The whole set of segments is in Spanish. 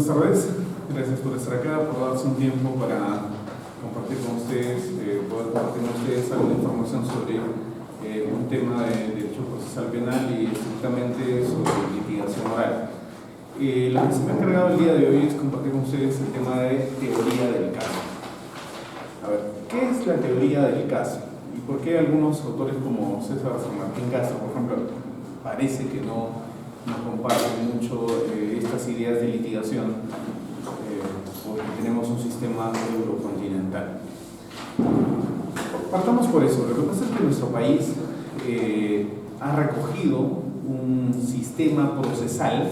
Buenas tardes, gracias por estar acá, por darse un tiempo para compartir con ustedes, poder compartir con ustedes alguna información sobre un tema de derecho procesal penal y estrictamente sobre litigación oral. Lo que se me ha encargado el día de hoy es compartir con ustedes el tema de teoría del caso. A ver, ¿qué es la teoría del caso? ¿Y por qué algunos autores como César San Martín Castro, por ejemplo, parece que no comparten mucho estas ideas de litigación porque tenemos un sistema eurocontinental? Partamos por eso. Lo que pasa es que nuestro país ha recogido un sistema procesal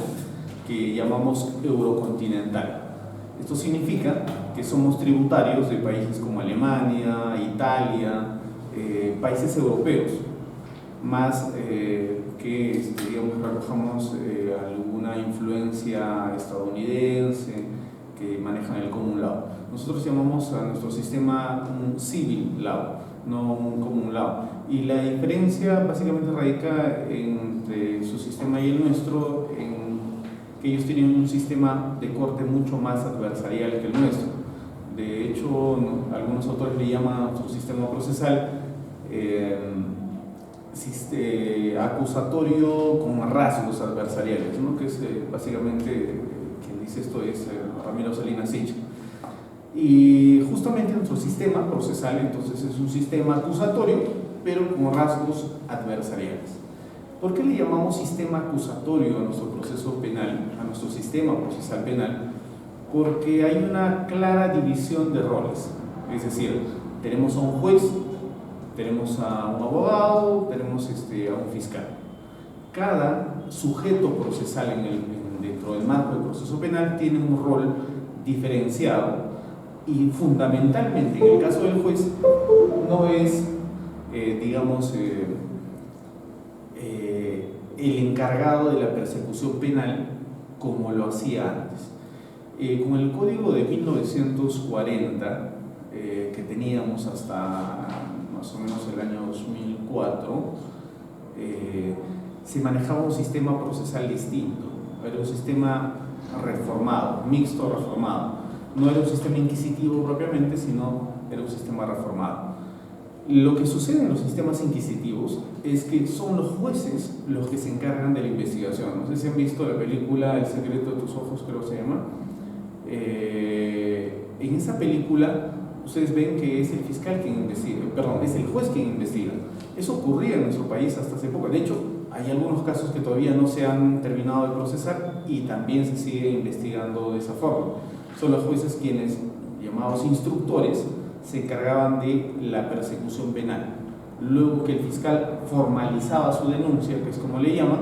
que llamamos eurocontinental. Esto significa que somos tributarios de países como Alemania, Italia, países europeos, más que digamos, recojamos alguna influencia estadounidense que manejan el common law. Nosotros llamamos a nuestro sistema un civil law, no un common law. Y la diferencia básicamente radica entre su sistema y el nuestro, en que ellos tienen un sistema de corte mucho más adversarial que el nuestro. De hecho, algunos autores le llaman a nuestro sistema procesal acusatorio con rasgos adversariales, ¿no? Que es básicamente, quien dice esto es Ramiro Salinas Sich. Y justamente nuestro sistema procesal entonces es un sistema acusatorio, pero con rasgos adversariales. ¿Por qué le llamamos sistema acusatorio a nuestro proceso penal, a nuestro sistema procesal penal? Porque hay una clara división de roles, es decir, tenemos a un juez, tenemos a un abogado, tenemos a un fiscal. Cada sujeto procesal dentro del marco del proceso penal tiene un rol diferenciado y fundamentalmente en el caso del juez no es, el encargado de la persecución penal como lo hacía antes. Con el código de 1940 que teníamos hasta más o menos el año 2004, se manejaba un sistema procesal distinto. Era un sistema reformado, mixto reformado. No era un sistema inquisitivo propiamente, sino era un sistema reformado. Lo que sucede en los sistemas inquisitivos es que son los jueces los que se encargan de la investigación. No sé si han visto la película El secreto de tus ojos, creo que se llama. En esa película ustedes ven que es el fiscal quien investiga, perdón, es el juez quien investiga. Eso ocurría en nuestro país hasta hace poco. De hecho, hay algunos casos que todavía no se han terminado de procesar y también se sigue investigando de esa forma. Son los jueces quienes, llamados instructores, se encargaban de la persecución penal. Luego que el fiscal formalizaba su denuncia, que es como le llaman,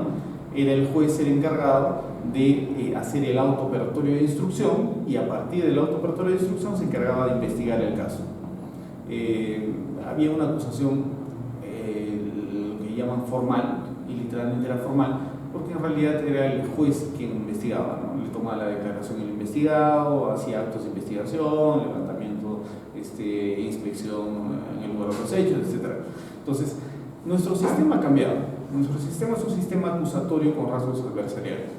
era el juez el encargado de hacer el auto operatorio de instrucción y a partir del auto operatorio de instrucción se encargaba de investigar el caso. Había una acusación, lo que llaman formal, y literalmente era formal, porque en realidad era el juez quien investigaba, ¿no? Le tomaba la declaración del investigado, hacía actos de investigación, levantamiento, inspección en el lugar de los hechos, etc. Entonces, nuestro sistema ha cambiado. Nuestro sistema es un sistema acusatorio con rasgos adversariales.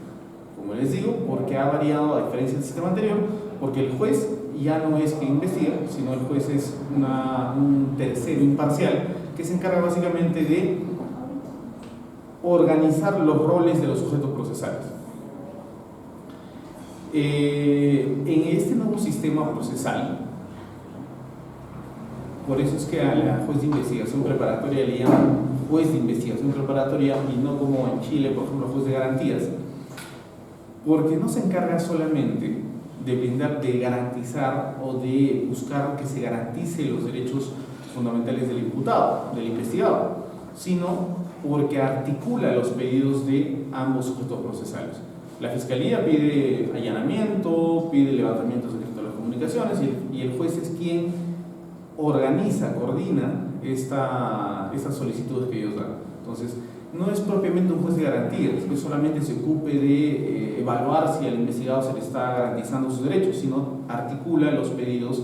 Como les digo, porque ha variado a diferencia del sistema anterior, porque el juez ya no es quien investiga, sino el juez es un tercero imparcial que se encarga básicamente de organizar los roles de los sujetos procesales. En este nuevo sistema procesal, por eso es que a la juez de investigación preparatoria le llaman juez de investigación preparatoria y no como en Chile, por ejemplo, juez de garantías, porque no se encarga solamente de brindar, de garantizar o de buscar que se garantice los derechos fundamentales del imputado, del investigado, sino porque articula los pedidos de ambos sujetos procesales. La Fiscalía pide allanamiento, pide levantamiento secreto de las comunicaciones y el juez es quien organiza, coordina estas solicitudes que ellos dan. Entonces, no es propiamente un juez de garantías, que solamente se ocupe de evaluar si al investigado se le está garantizando sus derechos, sino articula los pedidos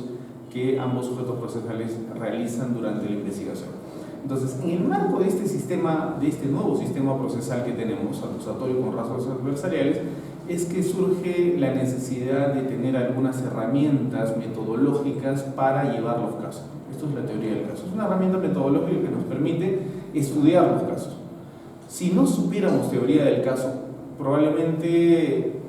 que ambos sujetos procesales realizan durante la investigación. Entonces, en el marco de este sistema, de este nuevo sistema procesal que tenemos, acusatorio con rasgos adversariales, es que surge la necesidad de tener algunas herramientas metodológicas para llevar los casos. Esto es la teoría del caso. Es una herramienta metodológica que nos permite estudiar los casos. Si no supiéramos teoría del caso, probablemente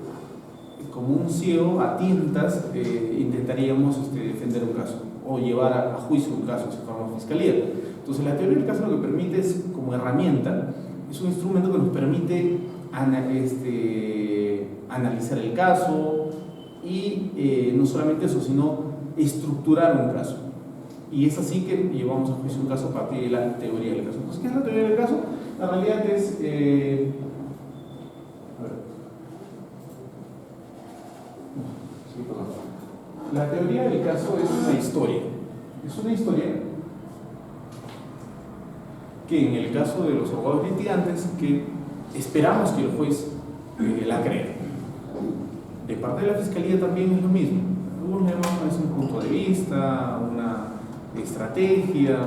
como un ciego a tientas intentaríamos defender un caso o llevar a juicio un caso si fuéramos fiscalía. Entonces la teoría del caso lo que permite es, como herramienta, es un instrumento que nos permite analizar el caso y no solamente eso, sino estructurar un caso. Y es así que llevamos a juicio un caso a partir de la teoría del caso. Entonces, ¿qué es la teoría del caso? La realidad es... La teoría del caso es una historia. Es una historia que en el caso de los abogados litigantes, que esperamos que el juez la crea. De parte de la fiscalía también es lo mismo. Algunos llaman es un punto de vista, una estrategia,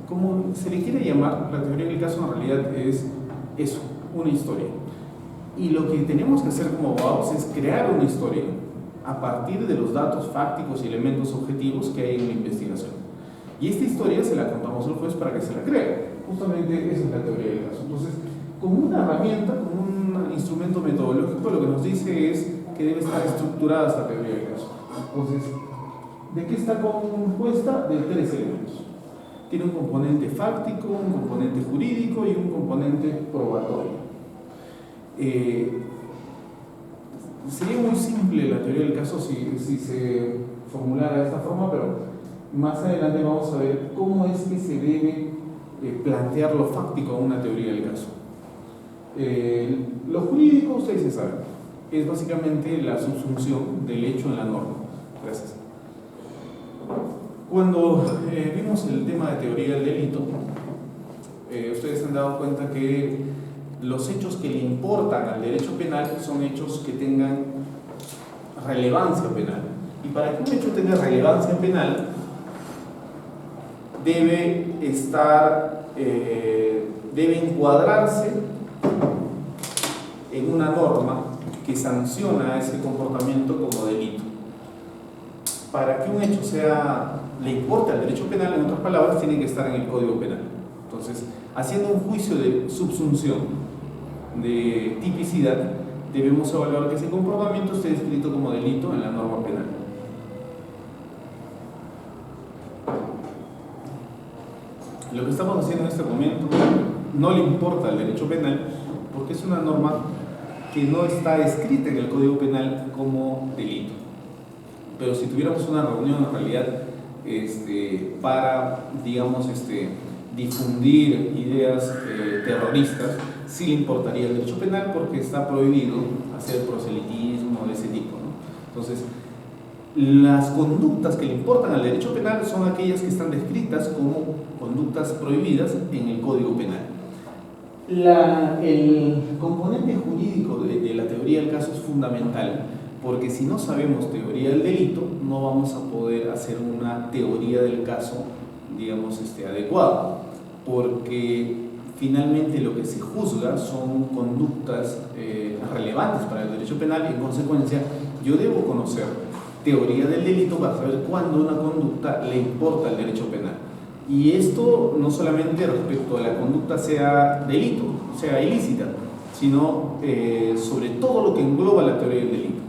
como se le quiere llamar. La teoría del caso en realidad es eso, una historia. Y lo que tenemos que hacer como abogados es crear una historia a partir de los datos fácticos y elementos objetivos que hay en la investigación. Y esta historia se la contamos al juez para que se la crea. Justamente esa es la teoría del caso. Entonces, como una herramienta, como un instrumento metodológico, lo que nos dice es que debe estar estructurada esta teoría del caso. Entonces, ¿de qué está compuesta? De 3 elementos. Tiene un componente fáctico, un componente jurídico y un componente probatorio. Sería muy simple la teoría del caso si se formulara de esta forma, pero más adelante vamos a ver cómo es que se debe plantear lo fáctico a una teoría del caso. Lo jurídico, ustedes ya saben, es básicamente la subsunción del hecho en la norma. Gracias. Cuando vimos el tema de teoría del delito, ustedes se han dado cuenta que los hechos que le importan al derecho penal son hechos que tengan relevancia penal. Y para que un hecho tenga relevancia penal, debe encuadrarse en una norma que sanciona ese comportamiento como delito. Para que un hecho le importe al derecho penal, en otras palabras, tiene que estar en el Código Penal. Entonces, haciendo un juicio de subsunción, de tipicidad, debemos evaluar que ese comportamiento esté descrito como delito en la norma penal. Lo que estamos haciendo en este momento no le importa al derecho penal porque es una norma que no está escrita en el Código Penal como delito. Pero si tuviéramos una reunión en realidad para, digamos, difundir ideas terroristas, sí le importaría el derecho penal porque está prohibido hacer proselitismo de ese tipo, ¿no? Entonces, las conductas que le importan al derecho penal son aquellas que están descritas como conductas prohibidas en el Código Penal. El componente jurídico de la teoría del caso es fundamental porque si no sabemos teoría del delito, no vamos a poder hacer una teoría del caso, digamos, adecuada, porque finalmente lo que se juzga son conductas relevantes para el derecho penal y en consecuencia yo debo conocer teoría del delito para saber cuándo una conducta le importa al derecho penal. Y esto no solamente respecto a la conducta sea delito, sea ilícita, sino sobre todo lo que engloba la teoría del delito: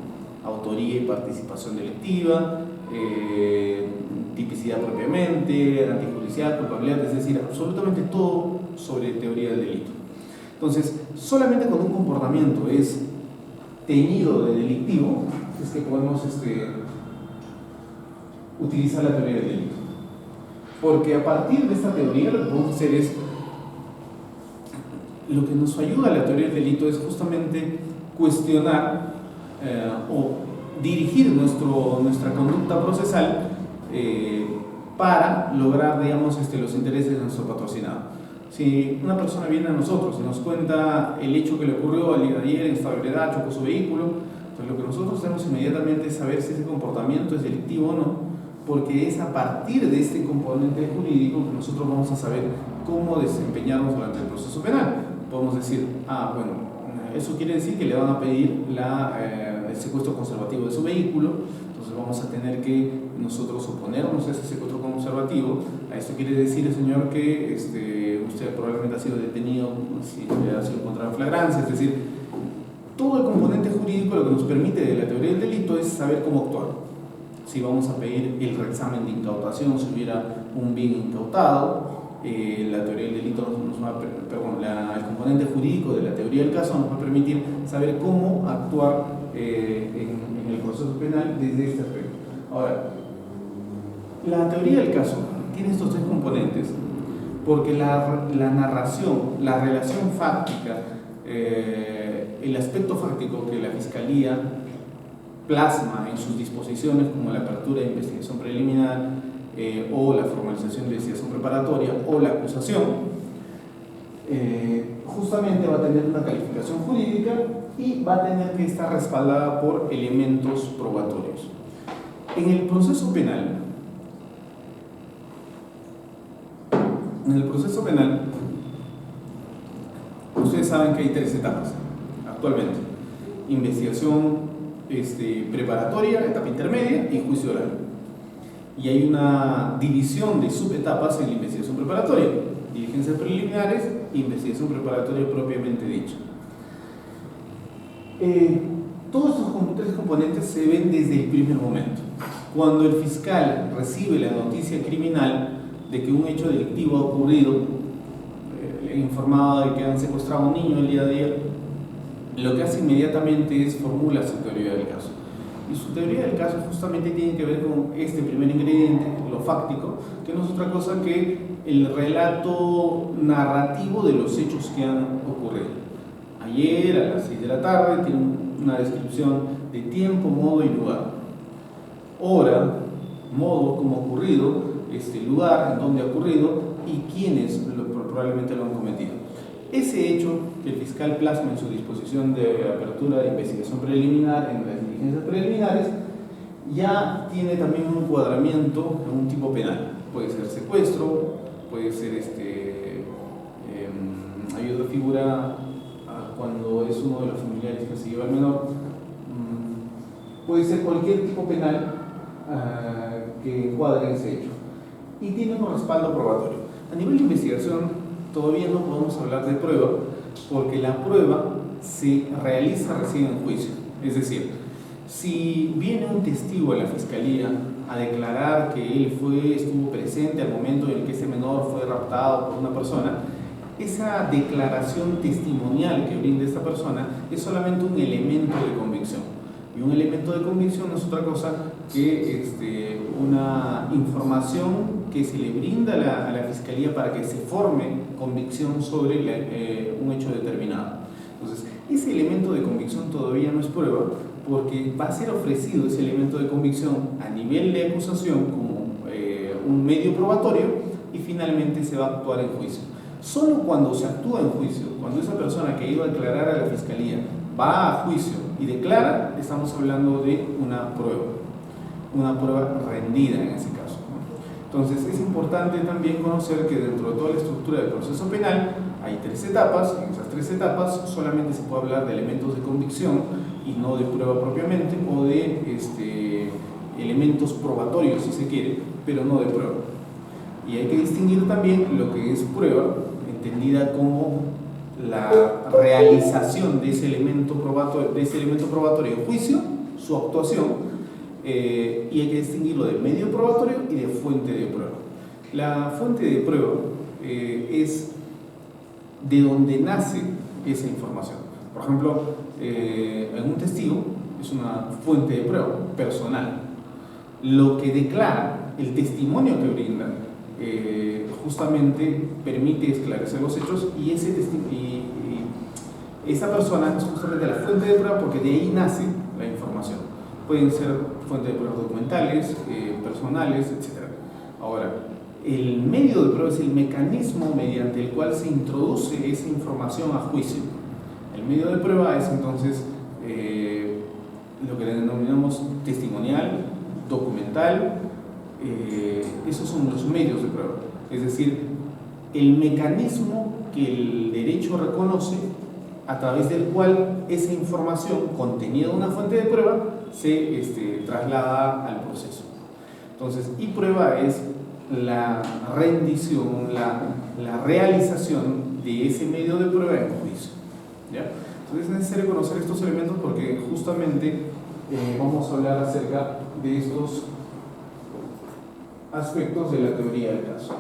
autoría y participación delictiva, tipicidad propiamente, antijudicial, culpabilidad, es decir, absolutamente todo sobre teoría del delito. Entonces, solamente cuando un comportamiento es teñido de delictivo es que podemos utilizar la teoría del delito. Porque a partir de esta teoría lo que podemos hacer es, lo que nos ayuda a la teoría del delito es justamente cuestionar o dirigir nuestra conducta procesal para lograr, digamos, los intereses de nuestro patrocinado. Si una persona viene a nosotros y nos cuenta el hecho que le ocurrió al día de ayer en esta vereda, chocó su vehículo, pues lo que nosotros tenemos inmediatamente es saber si ese comportamiento es delictivo o no, porque es a partir de este componente jurídico que nosotros vamos a saber cómo desempeñarnos durante el proceso penal. Podemos decir, bueno, Eso quiere decir que le van a pedir el secuestro conservativo de su vehículo. Entonces vamos a tener que nosotros oponernos a ese secuestro conservativo. Esto quiere decir, señor, que usted probablemente ha sido detenido, si ha sido encontrado en flagrancia. Es decir, todo el componente jurídico lo que nos permite de la teoría del delito es saber cómo actuar. Si vamos a pedir el reexamen de incautación, si hubiera un bien incautado, la teoría del delito el componente jurídico de la teoría del caso nos va a permitir saber cómo actuar en el proceso penal desde este aspecto. Ahora, la teoría del caso tiene estos tres componentes porque la narración, la relación fáctica, el aspecto fáctico que la Fiscalía plasma en sus disposiciones, como la apertura de investigación preliminar, o la formalización de investigación preparatoria o la acusación, justamente va a tener una calificación jurídica y va a tener que estar respaldada por elementos probatorios. En el proceso penal, ustedes saben que hay tres etapas actualmente: investigación preparatoria, etapa intermedia y juicio oral. Y hay una división de subetapas en la investigación preparatoria: diligencias preliminares e investigación preparatoria propiamente dicha. Todos estos tres componentes se ven desde el primer momento. Cuando el fiscal recibe la noticia criminal de que un hecho delictivo ha ocurrido, informado de que han secuestrado a un niño el día de ayer, lo que hace inmediatamente es formula su teoría del caso. Y su teoría del caso justamente tiene que ver con este primer ingrediente, lo fáctico, que no es otra cosa que el relato narrativo de los hechos que han ocurrido. Ayer a las 6 de la tarde tiene una descripción de tiempo, modo y lugar. Hora, modo, cómo ha ocurrido, lugar en donde ha ocurrido y quiénes probablemente lo han cometido. Ese hecho que el fiscal plasma en su disposición de apertura de investigación preliminar en las diligencias preliminares ya tiene también un encuadramiento en un tipo penal. Puede ser secuestro, puede ser hay otra figura cuando es uno de los familiares que se lleva al menor, puede ser cualquier tipo penal que encuadre ese hecho y tiene un respaldo probatorio. A nivel de investigación todavía no podemos hablar de prueba porque la prueba se realiza recién en juicio. Es decir, si viene un testigo a la fiscalía a declarar que él estuvo presente al momento en el que ese menor fue raptado por una persona, esa declaración testimonial que brinda esta persona es solamente un elemento de convicción. Y un elemento de convicción no es otra cosa que una información que se le brinda a la fiscalía para que se forme convicción sobre un hecho determinado. Entonces, ese elemento de convicción todavía no es prueba porque va a ser ofrecido ese elemento de convicción a nivel de acusación como un medio probatorio y finalmente se va a actuar en juicio. Solo cuando se actúa en juicio, cuando esa persona que iba a declarar a la fiscalía va a juicio y declara, estamos hablando de una prueba rendida en ese caso. Entonces es importante también conocer que dentro de toda la estructura del proceso penal hay tres etapas. En esas tres etapas solamente se puede hablar de elementos de convicción y no de prueba propiamente, o de elementos probatorios si se quiere, pero no de prueba. Y hay que distinguir también lo que es prueba, entendida como la realización de ese elemento probatorio en juicio, su actuación, y hay que distinguirlo de medio probatorio y de fuente de prueba. La fuente de prueba es de donde nace esa información. Por ejemplo, en un testigo es una fuente de prueba personal. Lo que declara, el testimonio que brinda, justamente permite esclarecer los hechos y esa persona es justamente la fuente de prueba porque de ahí nace la información. Pueden ser fuentes de pruebas documentales, personales, etc. Ahora, el medio de prueba es el mecanismo mediante el cual se introduce esa información a juicio. El medio de prueba es entonces lo que denominamos testimonial, documental. Esos son los medios de prueba, es decir, el mecanismo que el derecho reconoce a través del cual esa información contenida en una fuente de prueba se traslada al proceso. Entonces, y prueba es la rendición, la realización de ese medio de prueba en juicio, ¿ya? Entonces es necesario conocer estos elementos porque justamente vamos a hablar acerca de estos aspectos de la teoría del caso.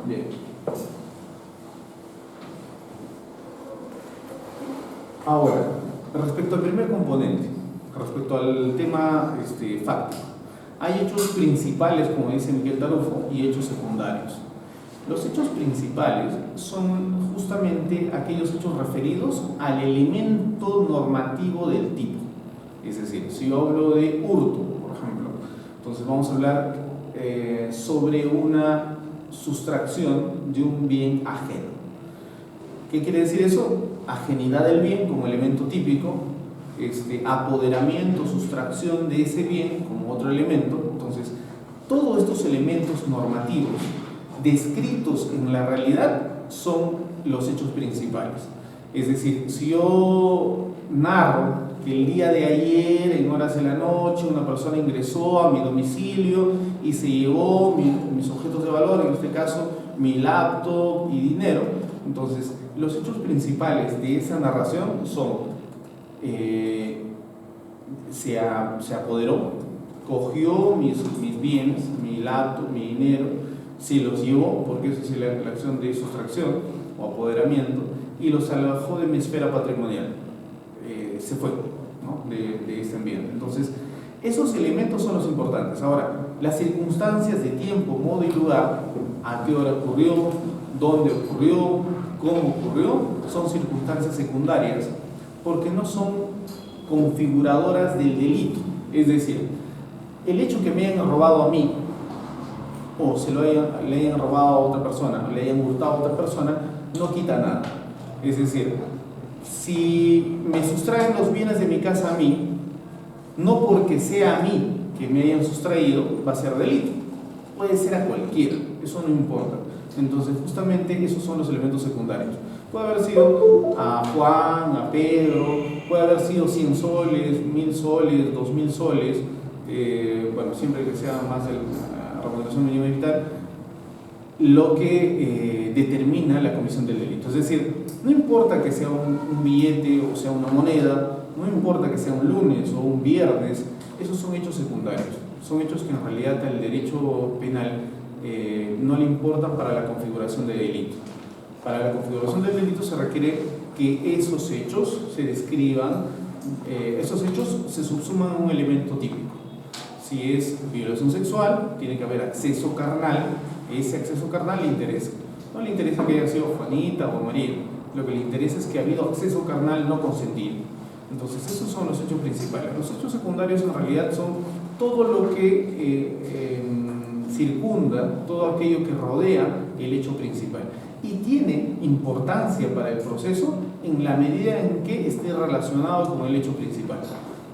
Bien. Ahora, respecto al primer componente, respecto al tema fáctico, hay hechos principales, como dice Miguel Tarufo, y hechos secundarios. Los hechos principales son justamente aquellos hechos referidos al elemento normativo del tipo. Es decir, si yo hablo de hurto, por ejemplo, entonces vamos a hablar sobre una sustracción de un bien ajeno. ¿Qué quiere decir eso? Ajenidad del bien como elemento típico, apoderamiento, sustracción de ese bien como otro elemento. Entonces, todos estos elementos normativos descritos en la realidad son los hechos principales. Es decir, si yo narro que el día de ayer, en horas de la noche, una persona ingresó a mi domicilio y se llevó mis objetos de valor, en este caso mi laptop y dinero, entonces los hechos principales de esa narración son se apoderó, cogió mis bienes, mi laptop, mi dinero, se los llevó, porque eso es la acción de sustracción o apoderamiento, y los alejó de mi esfera patrimonial. Se fue, ¿no?, de este ambiente. Entonces, esos elementos son los importantes. Ahora, las circunstancias de tiempo, modo y lugar, a qué hora ocurrió, dónde ocurrió, cómo ocurrió, son circunstancias secundarias, porque no son configuradoras del delito. Es decir, el hecho que me hayan robado a mí, o le hayan robado a otra persona, o le hayan hurtado a otra persona, no quita nada. Es decir, si me sustraen los bienes de mi casa a mí, no porque sea a mí que me hayan sustraído va a ser delito, puede ser a cualquiera, eso no importa. Entonces justamente esos son los elementos secundarios. Puede haber sido a Juan, a Pedro, puede haber sido 100 soles, 1000 soles, 2000 soles, bueno, siempre que sea más de la remuneración mínima vital, lo que determina la comisión del delito. Es decir, no importa que sea un billete o sea una moneda, no importa que sea un lunes o un viernes, esos son hechos secundarios, son hechos que en realidad al derecho penal no le importan para la configuración del delito. Para la configuración del delito se requiere que esos hechos se describan, esos hechos se subsuman a un elemento típico. Si es violación sexual, tiene que haber acceso carnal. Ese acceso carnal le interesa. No le interesa que haya sido Juanita o María. Lo que le interesa es que ha habido acceso carnal no consentido. Entonces, esos son los hechos principales. Los hechos secundarios en realidad son todo lo que circunda, todo aquello que rodea el hecho principal. Y tiene importancia para el proceso en la medida en que esté relacionado con el hecho principal.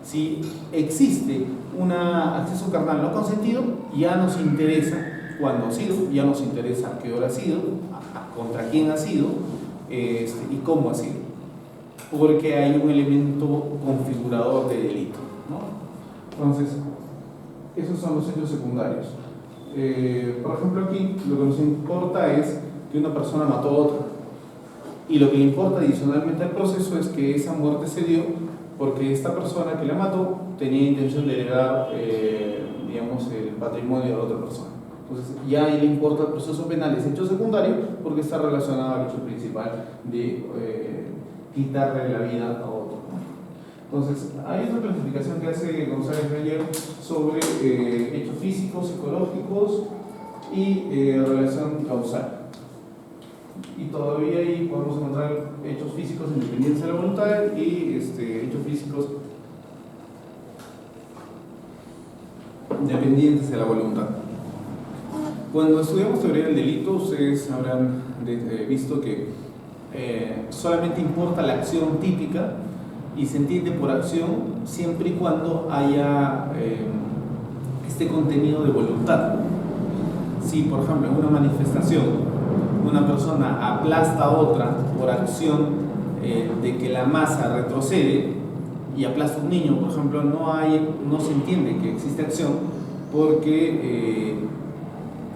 Si existe un acceso carnal no consentido, ya nos interesa cuándo ha sido, ya nos interesa a qué hora ha sido, contra quién ha sido y cómo ha sido, porque hay un elemento configurador de delito, ¿no? Entonces, esos son los hechos secundarios. Por ejemplo, aquí lo que nos importa es que una persona mató a otra, y lo que le importa adicionalmente al proceso es que esa muerte se dio porque esta persona que la mató tenía intención de heredar digamos, el patrimonio de la otra persona. Entonces ya ahí le importa el proceso penal, ese hecho secundario, porque está relacionado al hecho principal de quitarle la vida a otro. Entonces hay una clasificación que hace González Meyer sobre hechos físicos, psicológicos y relación causal. Y todavía ahí podemos encontrar hechos físicos independientes de la voluntad y hechos físicos dependientes de la voluntad. Cuando estudiamos teoría del delito, ustedes habrán visto que solamente importa la acción típica y se entiende por acción siempre y cuando haya este contenido de voluntad. Si, por ejemplo, en una manifestación una persona aplasta a otra por acción de que la masa retrocede y aplasta a un niño, por ejemplo, no se entiende que existe acción porque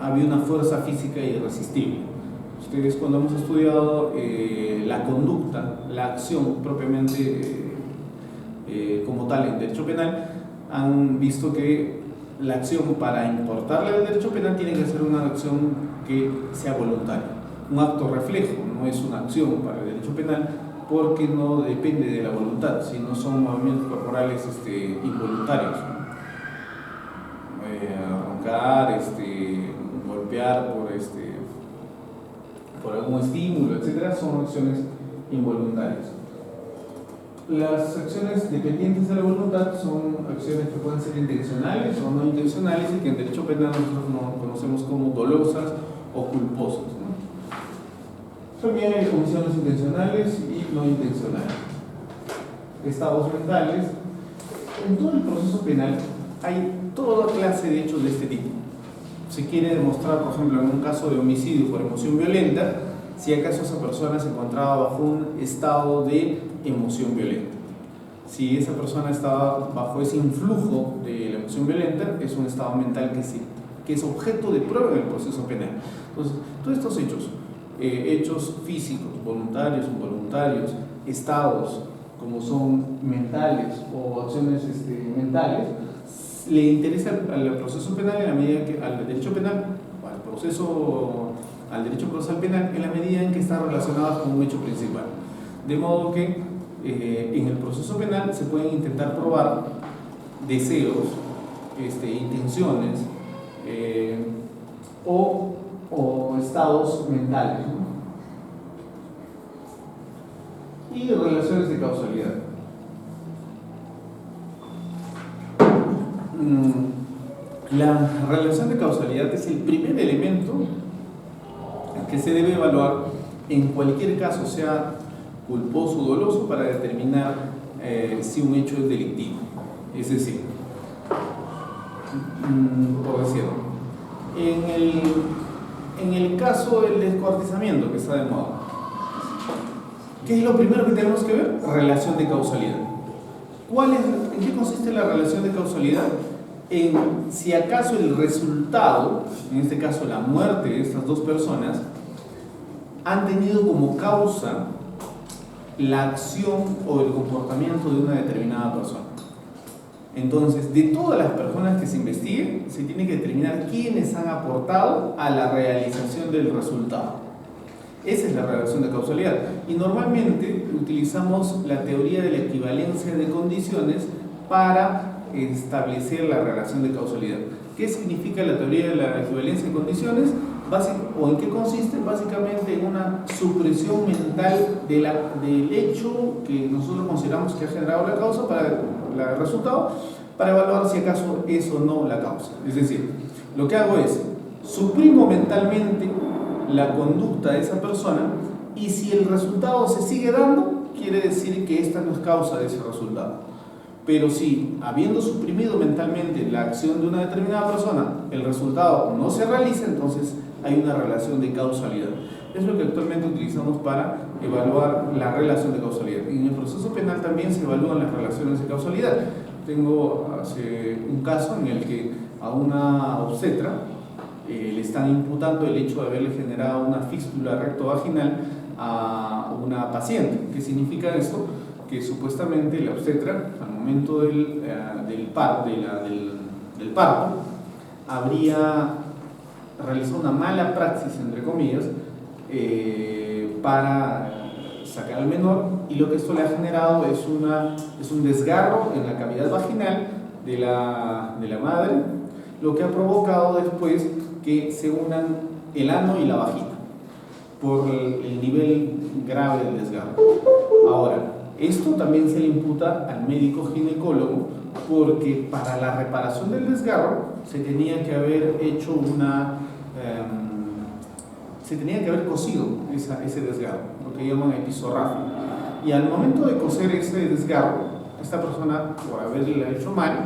había una fuerza física irresistible. Ustedes, cuando hemos estudiado la conducta, la acción propiamente como tal en derecho penal, han visto que la acción, para importarle al derecho penal, tiene que ser una acción que sea voluntaria. Un acto reflejo no es una acción para el derecho penal, porque no depende de la voluntad, sino son movimientos corporales involuntarios. Arrancar, golpear por algún estímulo, etc., son acciones involuntarias. Las acciones dependientes de la voluntad son acciones que pueden ser intencionales o no intencionales y que en derecho penal nosotros no conocemos como dolosas o culposas, ¿no? También hay omisiones intencionales y no intencionales. Estados mentales. En todo el proceso penal hay toda clase de hechos de este tipo. Se quiere demostrar, por ejemplo, en un caso de homicidio por emoción violenta, si acaso esa persona se encontraba bajo un estado de emoción violenta. Si esa persona estaba bajo ese influjo de la emoción violenta, es un estado mental que es objeto de prueba del proceso penal. Entonces, todos estos hechos físicos, voluntarios, involuntarios, estados como son mentales o acciones mentales, le interesa al proceso penal en la medida que al derecho penal, al derecho procesal penal, en la medida en que está relacionada con un hecho principal. De modo que en el proceso penal se pueden intentar probar deseos, intenciones o estados mentales, ¿no? Y relaciones de causalidad. La relación de causalidad es el primer elemento que se debe evaluar en cualquier caso, sea culposo o doloso, para determinar si un hecho es delictivo. Es decir, por decirlo, en el caso del descuartizamiento que está de moda, ¿qué es lo primero que tenemos que ver? Relación de causalidad. ¿En qué consiste la relación de causalidad? En si acaso el resultado, en este caso la muerte de estas dos personas, han tenido como causa la acción o el comportamiento de una determinada persona. Entonces, de todas las personas que se investiguen, se tiene que determinar quiénes han aportado a la realización del resultado. Esa es la relación de causalidad. Y normalmente utilizamos la teoría de la equivalencia de condiciones para establecer la relación de causalidad. ¿Qué significa la teoría de la equivalencia de condiciones? ¿O en qué consiste? Básicamente en una supresión mental del hecho que nosotros consideramos que ha generado la causa para el resultado, para evaluar si acaso es o no la causa. Es decir, lo que hago es suprimo mentalmente la conducta de esa persona, y si el resultado se sigue dando, quiere decir que esta no es causa de ese resultado. Pero si, habiendo suprimido mentalmente la acción de una determinada persona, el resultado no se realiza, entonces hay una relación de causalidad. Es lo que actualmente utilizamos para evaluar la relación de causalidad. Y en el proceso penal también se evalúan las relaciones de causalidad. Tengo un caso en el que a una obstetra le están imputando el hecho de haberle generado una fístula rectovaginal a una paciente. ¿Qué significa esto? Que supuestamente la obstetra, al momento del parto, habría realizado una mala praxis, entre comillas, para sacar al menor, y lo que esto le ha generado es un desgarro en la cavidad vaginal de la madre, lo que ha provocado después que se unan el ano y la vagina por el nivel grave del desgarro. Ahora, esto también se le imputa al médico ginecólogo, porque para la reparación del desgarro se tenía que haber hecho se tenía que haber cosido ese desgarro, lo que llaman episorrafia. Y al momento de coser ese desgarro, esta persona, por haberle hecho mal,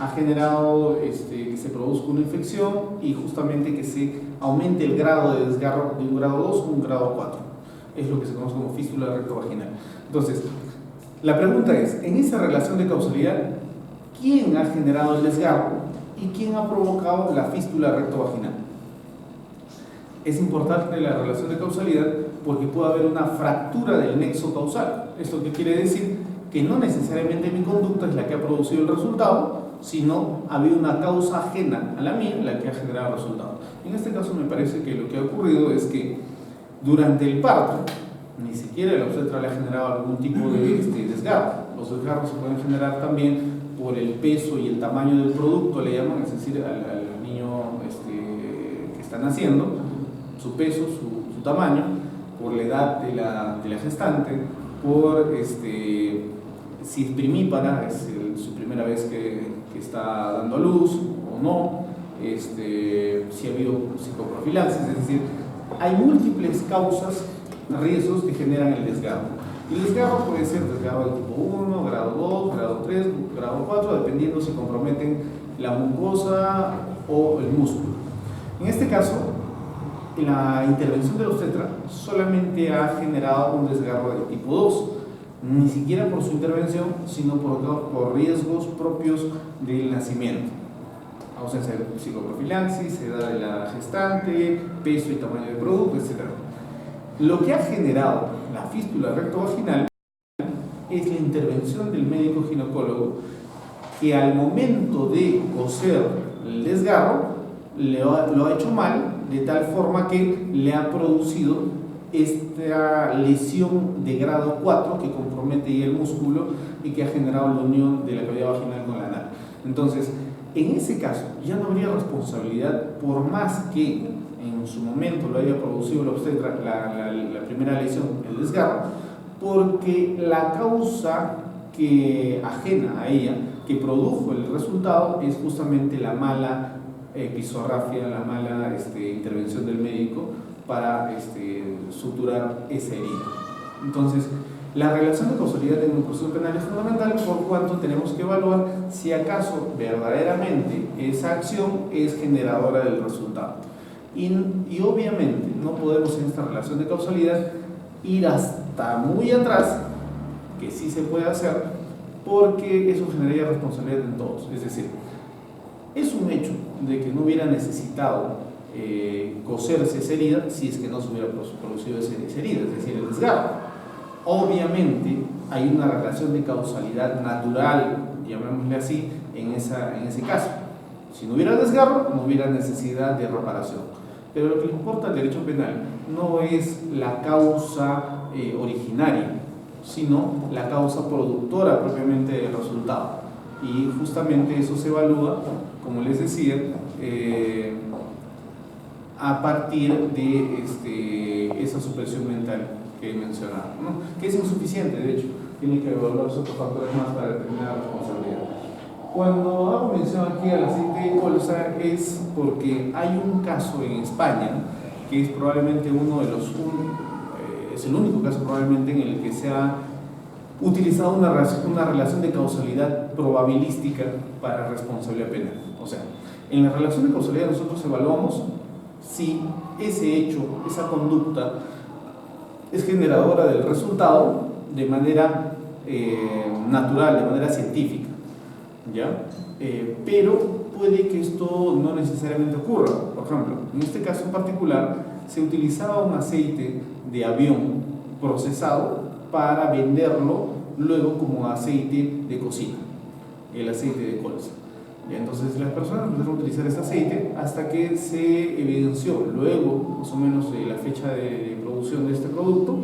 ha generado que se produzca una infección y justamente que se aumente el grado de desgarro de un grado 2 a un grado 4. Es lo que se conoce como fístula rectovaginal. Entonces, la pregunta es, en esa relación de causalidad, ¿quién ha generado el desgarro y quién ha provocado la fístula rectovaginal? Es importante la relación de causalidad porque puede haber una fractura del nexo causal. ¿Esto qué quiere decir? Que no necesariamente mi conducta es la que ha producido el resultado, sino ha habido una causa ajena a la mía la que ha generado el resultado. En este caso me parece que lo que ha ocurrido es que durante el parto, ni siquiera la obstetra le ha generado algún tipo de desgarro. Los desgarros se pueden generar también por el peso y el tamaño del producto, le llaman, es decir, al niño que está naciendo, su peso, su tamaño, por la edad de la gestante, por si es primípara, es su primera vez que está dando a luz o no, si ha habido psicoprofilaxis, es decir, hay múltiples causas, riesgos que generan el desgarro. Y el desgarro puede ser desgarro de tipo 1, grado 2, grado 3, grado 4, dependiendo si comprometen la mucosa o el músculo. En este caso, la intervención del obstetra solamente ha generado un desgarro de tipo 2, ni siquiera por su intervención, sino por riesgos propios del nacimiento. Ausencia de psicoprofilaxis, edad de la gestante, peso y tamaño del producto, etc. Lo que ha generado la fístula rectovaginal es la intervención del médico ginecólogo que al momento de coser el desgarro lo ha hecho mal, de tal forma que le ha producido esta lesión de grado 4 que compromete ya el músculo y que ha generado la unión de la cavidad vaginal con la anal. Entonces, en ese caso ya no habría responsabilidad por más que en su momento lo haya producido la obstetra, la primera lesión, el desgarro, porque la causa que ajena a ella, que produjo el resultado, es justamente la mala episorrafia, la mala intervención del médico para suturar esa herida. Entonces, la relación de causalidad en un proceso penal es fundamental por cuanto tenemos que evaluar si acaso verdaderamente esa acción es generadora del resultado. Y obviamente no podemos en esta relación de causalidad ir hasta muy atrás, que sí se puede hacer, porque eso generaría responsabilidad en todos. Es decir, es un hecho de que no hubiera necesitado coserse esa herida si es que no se hubiera producido esa herida, es decir, el desgarro. Obviamente hay una relación de causalidad natural, llamémosle así, en ese caso. Si no hubiera desgarro, no hubiera necesidad de reparación. Pero lo que le importa al derecho penal no es la causa originaria, sino la causa productora propiamente del resultado. Y justamente eso se evalúa, como les decía, a partir de esa supresión mental que he mencionado, ¿no? Que es insuficiente, de hecho, tiene que evaluarse otros factores más para determinar la responsabilidad. Cuando hago mención aquí al aceite de colza es porque hay un caso en España que es probablemente es el único caso probablemente en el que se ha utilizado una relación de causalidad probabilística para responsabilidad penal. O sea, en la relación de causalidad nosotros evaluamos si ese hecho, esa conducta es generadora del resultado de manera natural, de manera científica, ¿ya? Pero puede que esto no necesariamente ocurra. Por ejemplo, en este caso en particular se utilizaba un aceite de avión procesado para venderlo luego como aceite de cocina, el aceite de colza. Y entonces las personas empezaron a utilizar este aceite hasta que se evidenció luego, más o menos de la fecha de producción de este producto,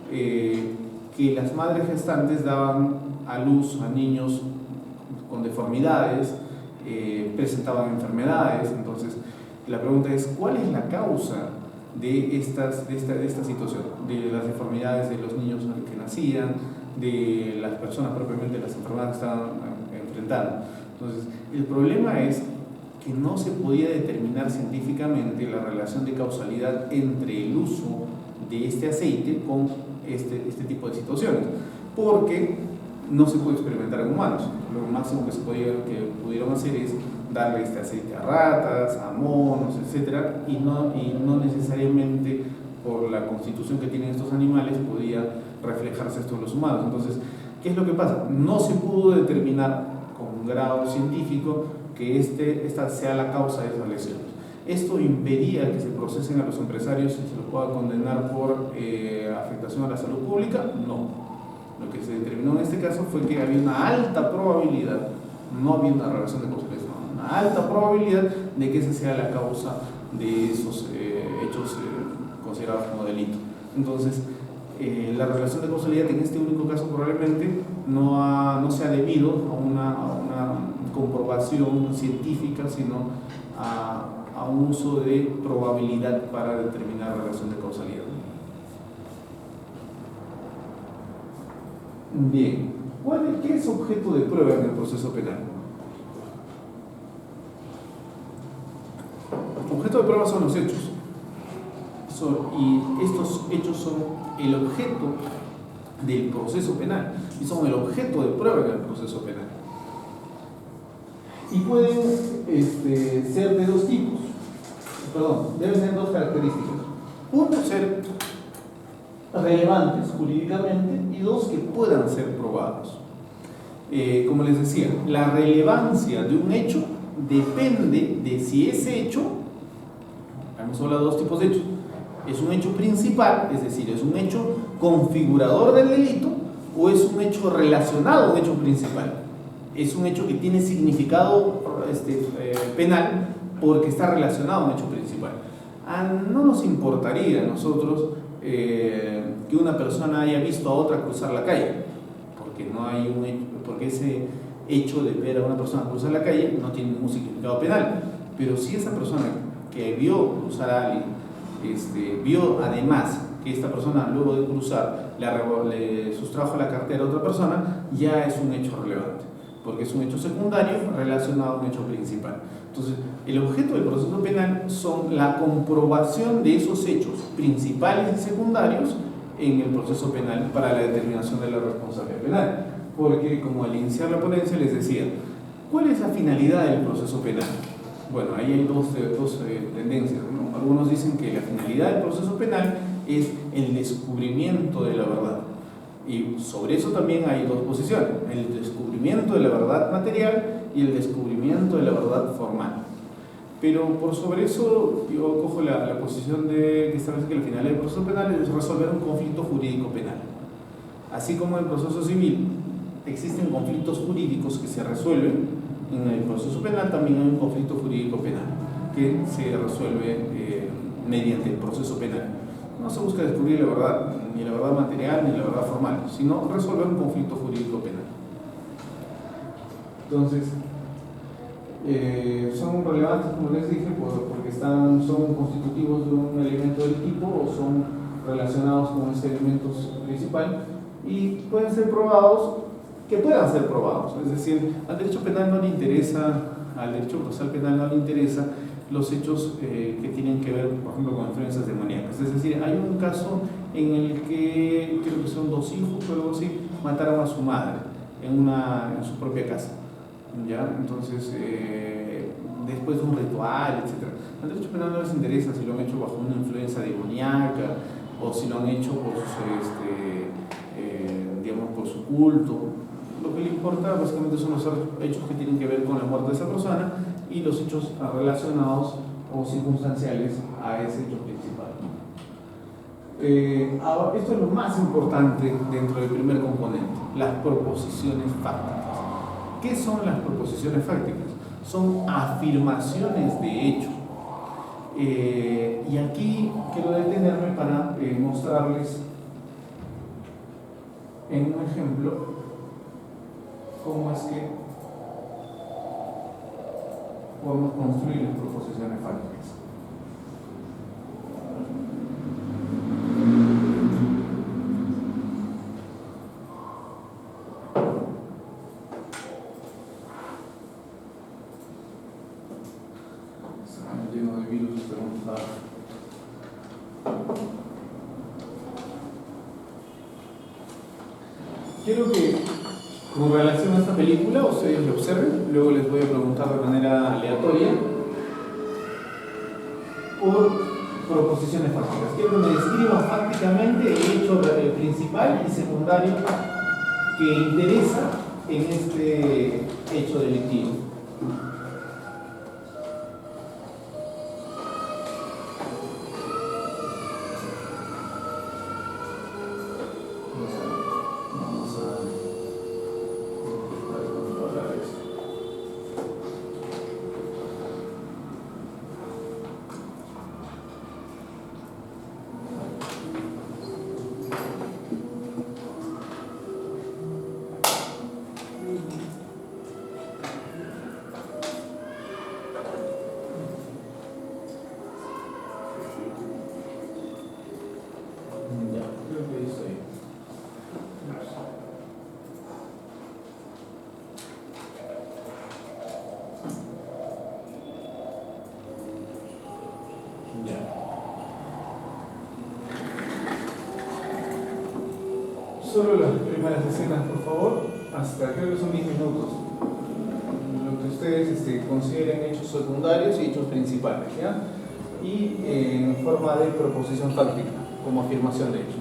que las madres gestantes daban a luz a niños con deformidades, presentaban enfermedades. Entonces la pregunta es, ¿cuál es la causa de esta situación? De las deformidades de los niños que nacían, de las personas propiamente, las enfermedades que estaban enfrentando. Entonces, el problema es que no se podía determinar científicamente la relación de causalidad entre el uso de este aceite con este tipo de situaciones, porque no se puede experimentar en humanos. Lo máximo que pudieron hacer es darle este aceite a ratas, a monos, etcétera, y no necesariamente por la constitución que tienen estos animales podía reflejarse esto en los humanos. Entonces, ¿qué es lo que pasa? No se pudo determinar con un grado científico que esta sea la causa de esas lesiones. ¿Esto impedía que se procesen a los empresarios y se los pueda condenar por afectación a la salud pública? No. Lo que se determinó en este caso fue que había una alta probabilidad, no había una relación de causalidad, una alta probabilidad de que esa sea la causa de esos hechos considerados como delito. Entonces, la relación de causalidad en este único caso probablemente no se ha debido a una comprobación científica, sino a un uso de probabilidad para determinar relación de causalidad. Bien, ¿qué es objeto de prueba en el proceso penal? Objeto de prueba son los hechos. Y estos hechos son el objeto del proceso penal y son el objeto de prueba en el proceso penal. Y pueden ser de dos tipos, deben tener dos características. Uno, ser relevantes jurídicamente, y dos, que puedan ser probados. Como les decía, la relevancia de un hecho depende de si ese hecho, hemos hablado de dos tipos de hechos, es un hecho principal, es decir, es un hecho configurador del delito, o es un hecho relacionado a un hecho principal. Es un hecho que tiene significado penal porque está relacionado a un hecho principal. No nos importaría a nosotros que una persona haya visto a otra cruzar la calle, porque ese hecho de ver a una persona cruzar la calle no tiene ningún significado penal. Pero si esa persona que vio cruzar a alguien vio además que esta persona luego de cruzar le sustrajo la cartera a otra persona, ya es un hecho relevante, porque es un hecho secundario relacionado a un hecho principal. Entonces, el objeto del proceso penal son la comprobación de esos hechos principales y secundarios en el proceso penal para la determinación de la responsabilidad penal. Porque, como al iniciar la ponencia les decía, ¿cuál es la finalidad del proceso penal? Bueno, ahí hay dos tendencias, ¿no? Algunos dicen que la finalidad del proceso penal es el descubrimiento de la verdad. Y sobre eso también hay dos posiciones: el descubrimiento de la verdad material y el descubrimiento de la verdad formal. Pero por sobre eso yo cojo la posición que establece que la finalidad del proceso penal es resolver un conflicto jurídico penal. Así como en el proceso civil existen conflictos jurídicos que se resuelven, en el proceso penal también hay un conflicto jurídico penal que se resuelve mediante el proceso penal. No se busca descubrir la verdad, ni la verdad material ni la verdad formal, sino resolver un conflicto jurídico penal. Entonces, son relevantes, como les dije, porque son constitutivos de un elemento del tipo o son relacionados con ese elemento principal y pueden ser probados, que puedan ser probados. Es decir, al derecho penal no le interesa, al derecho procesal penal no le interesa los hechos que tienen que ver, por ejemplo, con influencias demoníacas. Es decir, hay un caso en el que creo que son dos hijos o algo así, mataron a su madre en su propia casa. ¿Ya? Entonces, después de un ritual, etc. Al derecho penal no les interesa si lo han hecho bajo una influencia demoníaca o si lo han hecho por su culto. Lo que le importa básicamente son los hechos que tienen que ver con la muerte de esa persona y los hechos relacionados o circunstanciales a ese hecho principal. Ahora, esto es lo más importante dentro del primer componente, las proposiciones fácticas. ¿Qué son las proposiciones fácticas? Son afirmaciones de hecho. Y aquí quiero detenerme para mostrarles en un ejemplo cómo es que podemos construir las proposiciones fácticas. Está lleno de virus, pero quiero que Con relación a esta película, ustedes lo observen, luego les voy a preguntar de manera aleatoria por proposiciones fácticas. Quiero que me describan fácticamente el hecho principal y secundario que interesa en este hecho delictivo. Vamos a intentar controlar esto. Ya, creo que ahí estoy. Ya. Solo las primeras escenas, por favor, hasta creo que son 10 minutos. Lo que ustedes consideren hechos secundarios y hechos principales, ¿ya? Y en forma de proposición fáctica, como afirmación de hecho.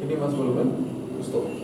¿Tiene más volumen? Pues todo.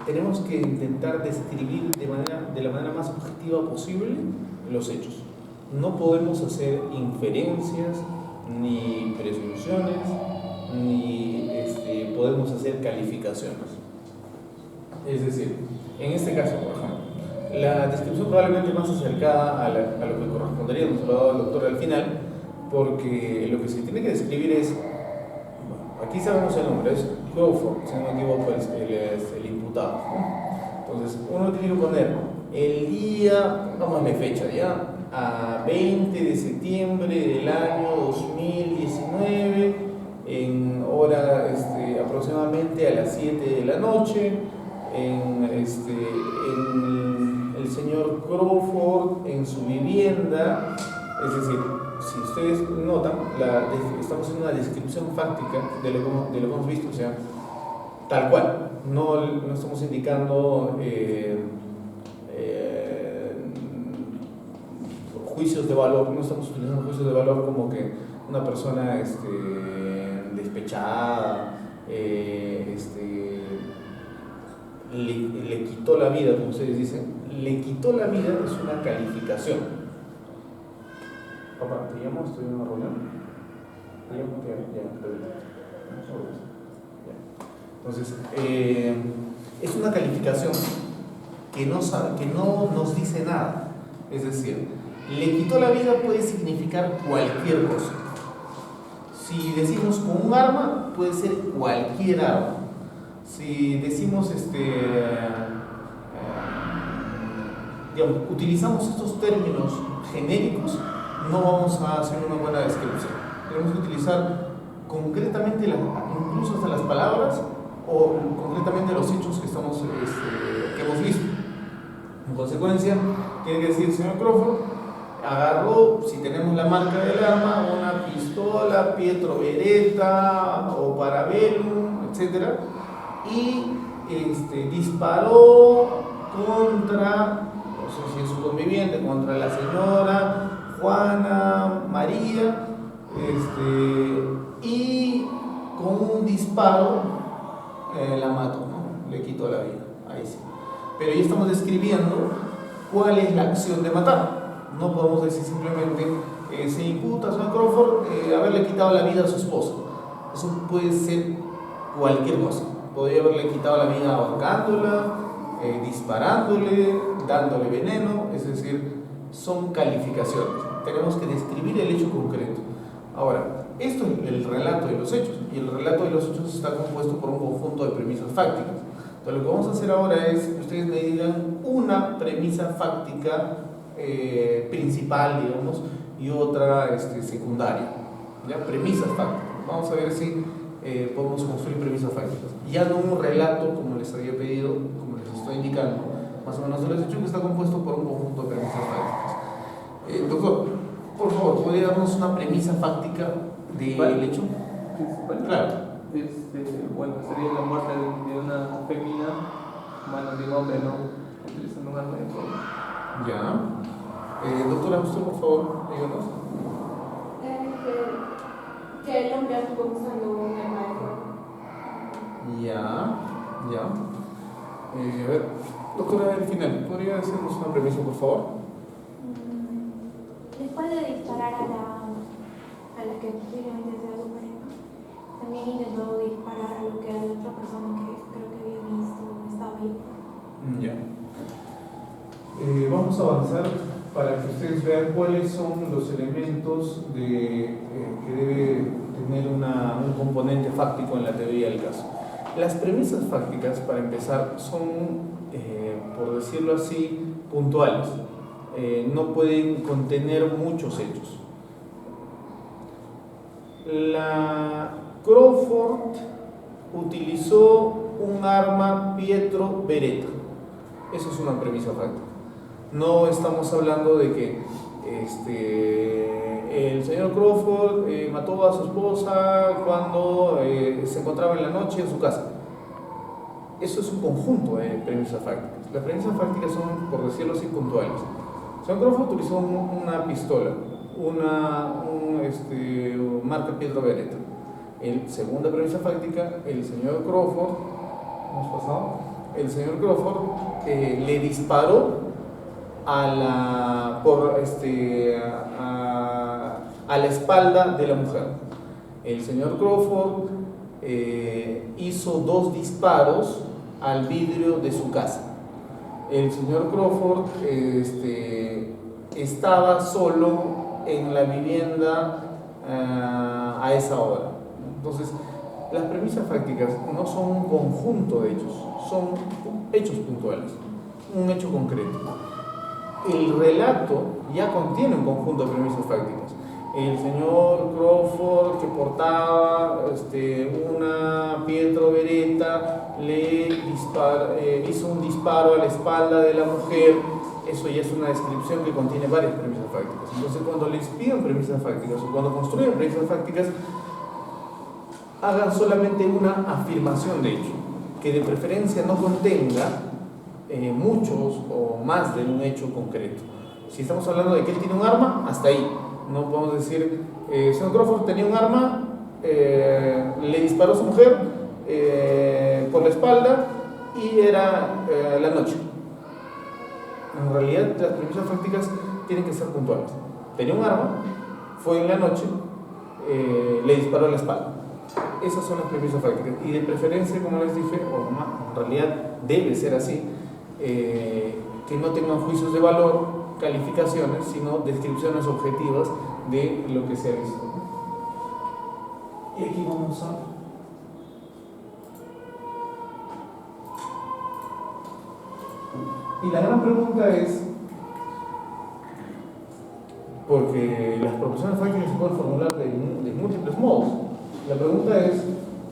Tenemos que intentar describir de la manera más objetiva posible los hechos. no podemos hacer inferencias, ni presunciones, ni podemos hacer calificaciones. Es decir, en este caso, por ejemplo, la descripción probablemente más acercada a lo que correspondería, nos lo ha dado el doctor al final, porque lo que se tiene que describir es, bueno, aquí sabemos el nombre, es Crawford, si no me equivoco, él es el imputado, ¿no? Entonces, uno tiene que poner el día, pongámosle fecha ya, a 20 de septiembre del año 2019, en hora aproximadamente a las 7 de la noche, el señor Crawford en su vivienda. Es decir, si ustedes notan, estamos haciendo una descripción fáctica de lo que hemos visto, o sea, tal cual, no estamos indicando juicios de valor, no estamos utilizando juicios de valor como que una persona despechada, le quitó la vida, como ustedes dicen. Le quitó la vida es una calificación. Papá, ¿te llamo? Estoy en una reunión. ¿Te llamo? Entonces, es una calificación que no nos dice nada. Es decir, le quitó la vida puede significar cualquier cosa. Si decimos con un arma, puede ser cualquier arma. Si decimos, digamos, utilizamos estos términos genéricos, no vamos a hacer una buena descripción. Tenemos que utilizar concretamente, incluso hasta las palabras, o concretamente los hechos que hemos visto. En consecuencia, tiene que decir, señor Crawford agarró, si tenemos la marca del arma, una pistola, Pietro Beretta o Parabellum, etc. Y disparó contra, no sé si es su conviviente, contra la señora Juana María, y con un disparo la mató, ¿no? Le quitó la vida, ahí sí. Pero ya estamos describiendo cuál es la acción de matar. No podemos decir simplemente se imputa a señor Crawford haberle quitado la vida a su esposa. Eso puede ser cualquier cosa. Podría haberle quitado la vida ahorcándola, disparándole, dándole veneno. Es decir, son calificaciones. Tenemos que describir el hecho concreto. Ahora, esto es el relato de los hechos, y el relato de los hechos está compuesto por un conjunto de premisas fácticas. Entonces, lo que vamos a hacer ahora es que ustedes me digan una premisa fáctica principal, digamos, y otra secundaria. ¿Ya? Premisas fácticas. Vamos a ver si podemos construir premisas fácticas. Ya no un relato, como les había pedido, como les estoy indicando, más o menos les he dicho que está compuesto por un conjunto de premisas fácticas. Doctor, por favor, ¿podría darnos una premisa fáctica del hecho? Claro. Bueno, sería la muerte de una femina, bueno, de un hombre, ¿no? Utilizando un arma de fuego. Ya. Doctora, usted, por favor, díganos. Que el hombre actuó usando un arma de fuego. Ya. A ver, doctora, al final, ¿podría decirnos una premisa, por favor? Después de disparar a la que posiblemente sea su pareja, también intentó disparar a lo que era la otra persona que creo que había visto estaba ahí. Ya. Vamos a avanzar para que ustedes vean cuáles son los elementos que debe tener un componente fáctico en la teoría del caso. Las premisas fácticas, para empezar, son, por decirlo así, puntuales. No pueden contener muchos hechos. La Crawford utilizó un arma Pietro Beretta. Eso es una premisa fáctica. No estamos hablando de que el señor Crawford mató a su esposa cuando se encontraba en la noche en su casa. Eso es un conjunto de premisas fácticas. Las premisas fácticas son, por decirlo así, puntuales. El señor Crawford utilizó una pistola, marca Pietro Beretta. Segunda premisa fáctica, el señor Crawford le disparó a la espalda de la mujer. El señor Crawford hizo 2 disparos al vidrio de su casa. El señor Crawford estaba solo en la vivienda a esa hora. Entonces, las premisas fácticas no son un conjunto de hechos, son hechos puntuales, un hecho concreto. El relato ya contiene un conjunto de premisas fácticas. El señor Crawford, que portaba una Pietro Beretta, hizo un disparo a la espalda de la mujer. Eso ya es una descripción que contiene varias premisas fácticas. Entonces, cuando les pidan premisas fácticas o cuando construyen premisas fácticas, hagan solamente una afirmación de hecho, que de preferencia no contenga muchos o más de un hecho concreto. Si estamos hablando de que él tiene un arma, hasta ahí. No podemos decir, señor Crawford tenía un arma, le disparó a su mujer por la espalda y era la noche. En realidad, las premisas fácticas tienen que ser puntuales. Tenía un arma, fue en la noche, le disparó a la espalda. Esas son las premisas fácticas. Y de preferencia, como les dije, en realidad debe ser así, que no tengan juicios de valor, calificaciones, sino descripciones objetivas de lo que se ha visto. Y aquí vamos a... Y la gran pregunta es, porque las proposiciones fácticas se pueden formular de múltiples modos. La pregunta es,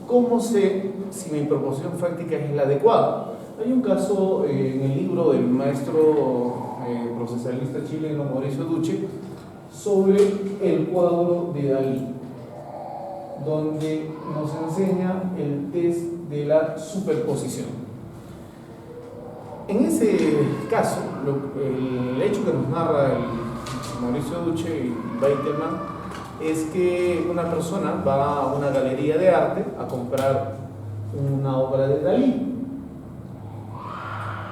¿cómo sé si mi proposición fáctica es la adecuada? Hay un caso en el libro del maestro procesalista chileno Mauricio Duche sobre el cuadro de Dalí, donde nos enseña el test de la superposición. En ese caso, el hecho que nos narra el Mauricio Duche y Beitelman es que una persona va a una galería de arte a comprar una obra de Dalí.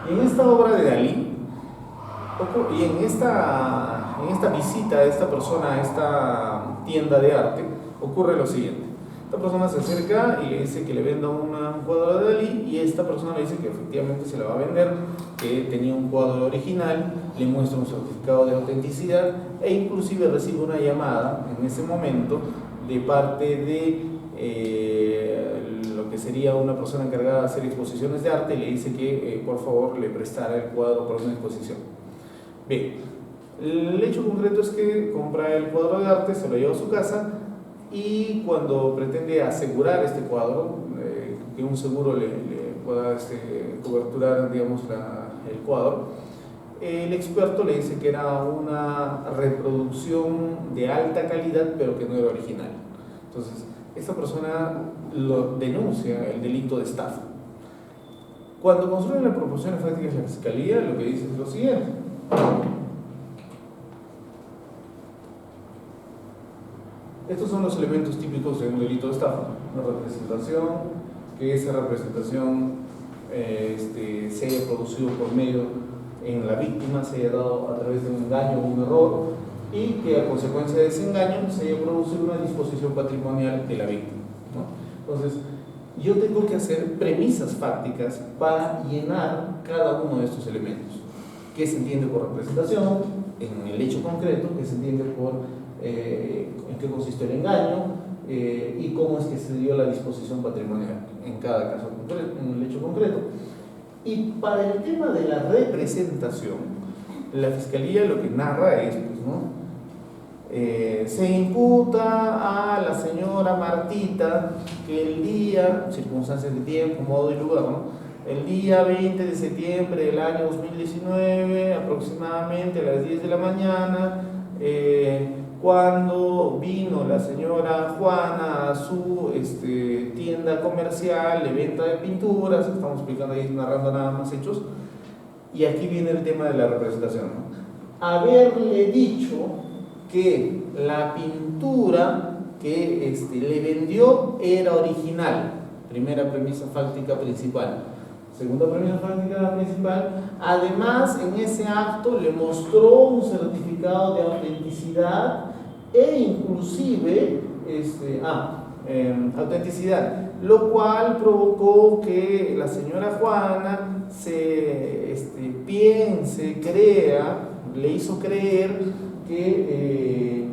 Y en esta obra de Dalí, y en esta visita de esta persona a esta tienda de arte, ocurre lo siguiente. Esta persona se acerca y le dice que le venda un cuadro de Dalí, y esta persona le dice que efectivamente se la va a vender, que tenía un cuadro original, le muestra un certificado de autenticidad e inclusive recibe una llamada en ese momento de parte de lo que sería una persona encargada de hacer exposiciones de arte, y le dice que por favor le prestara el cuadro para una exposición. Bien, el hecho concreto es que compra el cuadro de arte, se lo lleva a su casa, y cuando pretende asegurar este cuadro, que un seguro le pueda coberturar, digamos, el cuadro, el experto le dice que era una reproducción de alta calidad, pero que no era original. Entonces, esta persona lo denuncia el delito de estafa. Cuando construyen la proposición fáctica de la Fiscalía, lo que dice es lo siguiente. Estos son los elementos típicos de un delito de estafa. Una representación, que esa representación se haya producido por medio en la víctima, se haya dado a través de un engaño o un error, y que a consecuencia de ese engaño se haya producido una disposición patrimonial de la víctima, ¿no? Entonces, yo tengo que hacer premisas fácticas para llenar cada uno de estos elementos. ¿Qué se entiende por representación? En el hecho concreto, ¿qué se entiende por en qué consiste el engaño? Y cómo es que se dio la disposición patrimonial en cada caso concreto, en el hecho concreto. Y para el tema de la representación, la Fiscalía lo que narra es, pues, ¿no? Se imputa a la señora Martita que el día, circunstancias de tiempo, modo y lugar, ¿no? El día 20 de septiembre del año 2019, aproximadamente a las 10 de la mañana, cuando vino la señora Juana a su tienda comercial de venta de pinturas, estamos explicando ahí, narrando nada más hechos, y aquí viene el tema de la representación, ¿no? Haberle dicho que la pintura que le vendió era original, primera premisa fáctica principal. Segunda premisa fáctica principal. Además, en ese acto le mostró un certificado de autenticidad e inclusive autenticidad, lo cual provocó que la señora Juana se piense, crea, le hizo creer que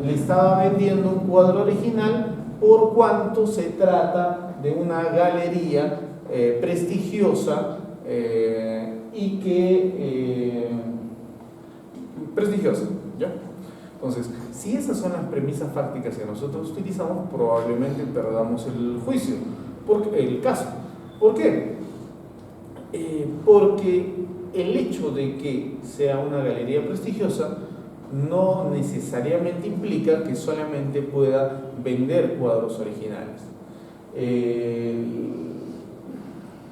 le estaba vendiendo un cuadro original, por cuanto se trata de una galería prestigiosa y que prestigiosa, ¿ya? Entonces, si esas son las premisas fácticas que nosotros utilizamos, probablemente perdamos el juicio, el caso. ¿Por qué? Porque el hecho de que sea una galería prestigiosa no necesariamente implica que solamente pueda vender cuadros originales.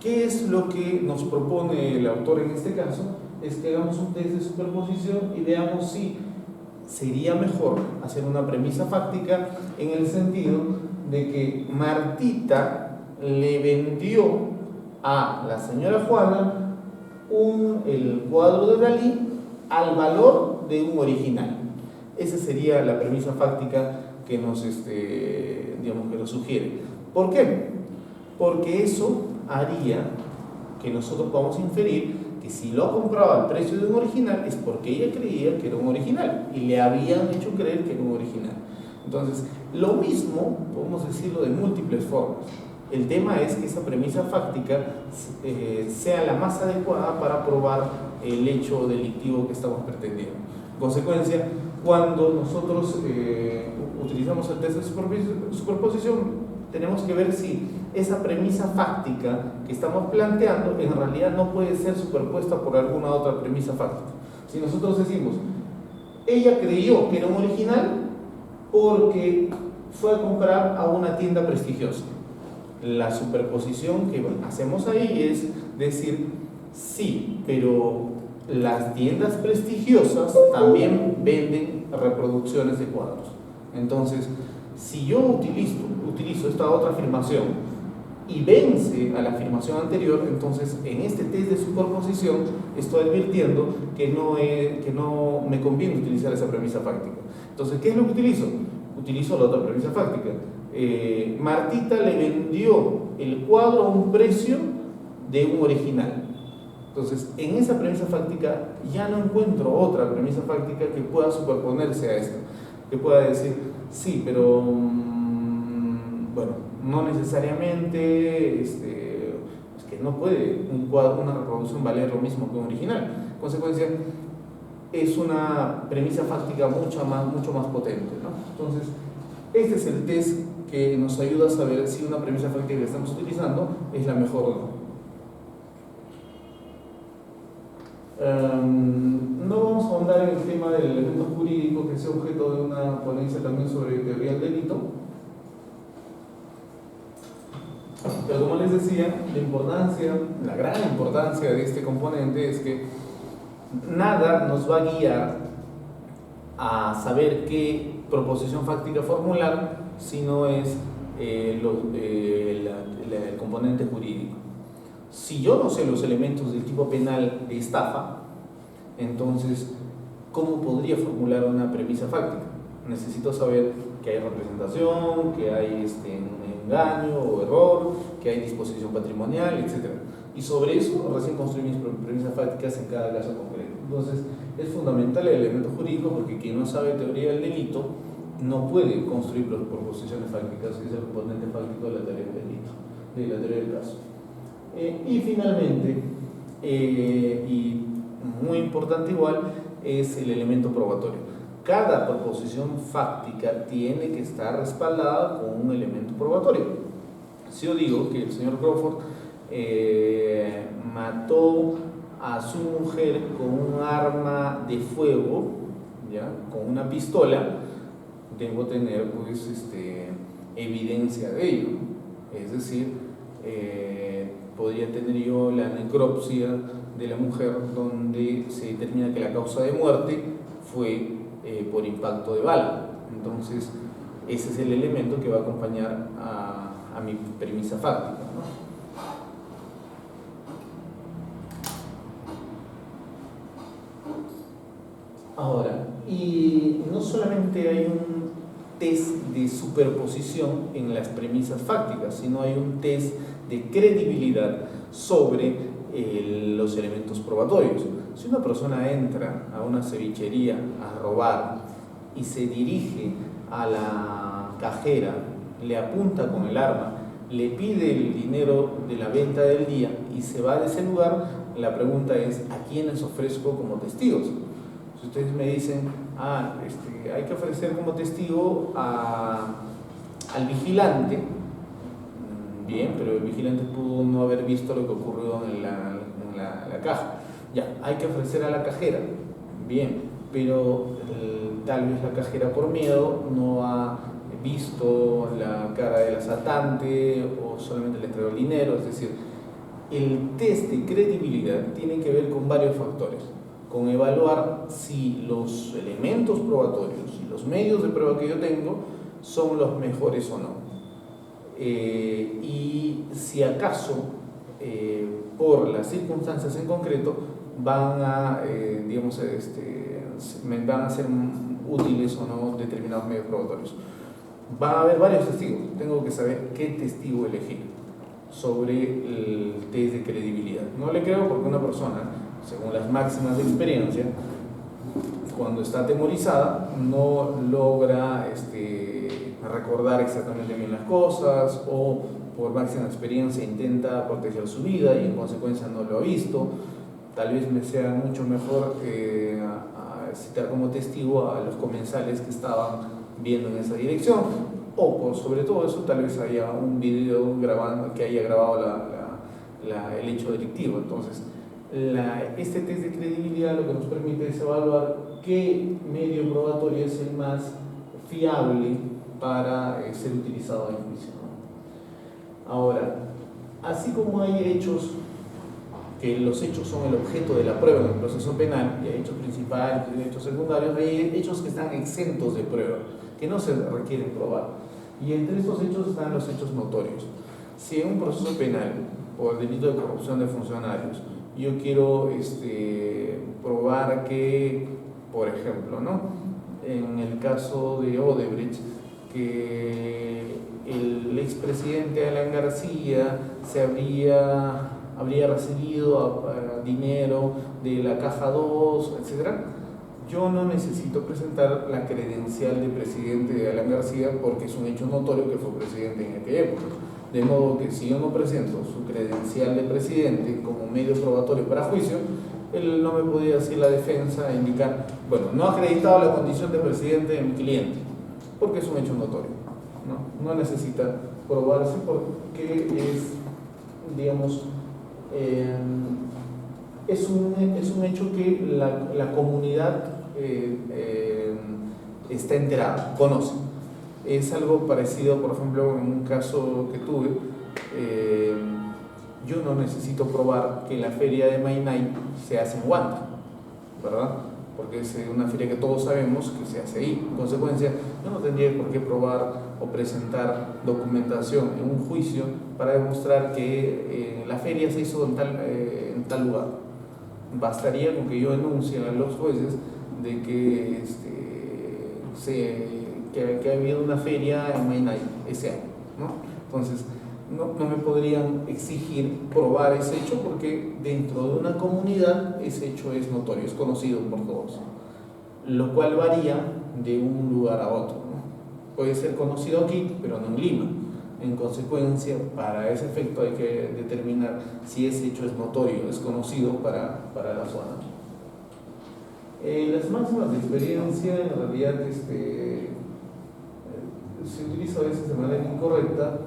¿Qué es lo que nos propone el autor en este caso? Es que hagamos un test de superposición y veamos si sería mejor hacer una premisa fáctica en el sentido de que Martita le vendió a la señora Juana el cuadro de Dalí al valor de un original. Esa sería la premisa fáctica que nos, digamos, que nos sugiere. ¿Por qué? Porque eso haría que nosotros podamos inferir que si lo ha comprado al precio de un original es porque ella creía que era un original y le habían hecho creer que era un original. Entonces, lo mismo podemos decirlo de múltiples formas. El tema es que esa premisa fáctica sea la más adecuada para probar el hecho delictivo que estamos pretendiendo. En consecuencia, cuando nosotros utilizamos el test de superposición, tenemos que ver si esa premisa fáctica que estamos planteando en realidad no puede ser superpuesta por alguna otra premisa fáctica. Si nosotros decimos, ella creyó que era un original porque fue a comprar a una tienda prestigiosa, la superposición que hacemos ahí es decir, sí, pero las tiendas prestigiosas también venden reproducciones de cuadros. Entonces, si yo utilizo esta otra afirmación y vence a la afirmación anterior, entonces en este test de superposición estoy advirtiendo que no me conviene utilizar esa premisa fáctica. Entonces, ¿qué es lo que utilizo? Utilizo la otra premisa fáctica. Martita le vendió el cuadro a un precio de un original. Entonces, en esa premisa fáctica ya no encuentro otra premisa fáctica que pueda superponerse a esta, que pueda decir, sí, pero bueno, no necesariamente, es que no puede un cuadro, una reproducción valer lo mismo que un original. En consecuencia, es una premisa fáctica mucho más potente, ¿no? Entonces, este es el test que nos ayuda a saber si una premisa fáctica que estamos utilizando es la mejor o no. No vamos a ahondar en el tema del elemento jurídico, que es objeto de una ponencia también sobre teoría del delito. Pero como les decía, la gran importancia de este componente es que nada nos va a guiar a saber qué proposición fáctica formular si no es el componente jurídico. Si yo no sé los elementos del tipo penal de estafa, entonces, ¿cómo podría formular una premisa fáctica? Necesito saber que hay representación, que hay un engaño o error, que hay disposición patrimonial, etc. Y sobre eso recién construir mis premisas fácticas en cada caso concreto. Entonces, es fundamental el elemento jurídico porque quien no sabe teoría del delito no puede construir proposiciones fácticas, que es el componente fáctico de la teoría del delito, de la teoría del caso. Y finalmente, y muy importante igual, es el elemento probatorio. Cada proposición fáctica tiene que estar respaldada con un elemento probatorio. Si yo digo que el señor Crawford mató a su mujer con un arma de fuego, ¿ya? Con una pistola, debo tener pues evidencia de ello. Es decir, podría tener yo la necropsia de la mujer donde se determina que la causa de muerte fue por impacto de bala. Entonces, ese es el elemento que va a acompañar a mi premisa fáctica, ¿no? Ahora, y no solamente hay un test de superposición en las premisas fácticas, sino hay un test de credibilidad sobre los elementos probatorios. Si una persona entra a una cevichería a robar y se dirige a la cajera, le apunta con el arma, le pide el dinero de la venta del día y se va de ese lugar, la pregunta es: ¿a quiénes ofrezco como testigos? Si ustedes me dicen, hay que ofrecer como testigo al vigilante, bien, pero el vigilante pudo no haber visto lo que ocurrió en la caja. Ya, hay que ofrecer a la cajera, bien, pero tal vez la cajera por miedo no ha visto la cara del asaltante o solamente le entregó el dinero. Es decir, el test de credibilidad tiene que ver con varios factores, con evaluar si los elementos probatorios y los medios de prueba que yo tengo son los mejores o no. Y si acaso, por las circunstancias en concreto, van a ser útiles o no determinados medios probatorios. Van a haber varios testigos, tengo que saber qué testigo elegir sobre el test de credibilidad. No le creo porque una persona, según las máximas de experiencia, cuando está atemorizada no logra recordar exactamente bien las cosas, o por máxima experiencia intenta proteger su vida y en consecuencia no lo ha visto. Tal vez me sea mucho mejor citar como testigo a los comensales que estaban viendo en esa dirección, o por sobre todo eso tal vez haya un video que haya grabado el hecho delictivo. Entonces este test de credibilidad lo que nos permite es evaluar qué medio probatorio es el más fiable para ser utilizado en juicio. Ahora, así como hay hechos que los hechos son el objeto de la prueba en el proceso penal, y hay hechos principales y hechos secundarios, hay hechos que están exentos de prueba, que no se requieren probar. Y entre estos hechos están los hechos notorios. Si en un proceso penal, por delito de corrupción de funcionarios, yo quiero probar que, por ejemplo, ¿no?, en el caso de Odebrecht, que el expresidente Alan García habría recibido dinero de la caja 2, etc., yo no necesito presentar la credencial de presidente de Alan García porque es un hecho notorio que fue presidente en aquella época. De modo que si yo no presento su credencial de presidente como medio probatorio para juicio, él no me podía decir la defensa e indicar, bueno, no ha acreditado la condición de presidente de mi cliente, porque es un hecho notorio. No necesita probarse porque es, digamos, es un hecho que la comunidad está enterada, conoce. Es algo parecido, por ejemplo, en un caso que tuve, yo no necesito probar que la feria de Mainay se hace en Huanta, ¿verdad? Porque es una feria que todos sabemos que se hace ahí. En consecuencia, yo no tendría por qué probar o presentar documentación en un juicio para demostrar que la feria se hizo en tal lugar. Bastaría con que yo denuncie a los jueces de que ha habido una feria en Mainay ese año, ¿no? Entonces, no me podrían exigir probar ese hecho porque dentro de una comunidad ese hecho es notorio, es conocido por todos, lo cual varía de un lugar a otro, ¿no? Puede ser conocido aquí, pero no en Lima. En consecuencia, para ese efecto hay que determinar si ese hecho es notorio, es conocido para la zona. Las máximas de experiencia en realidad se utiliza a veces de manera incorrecta,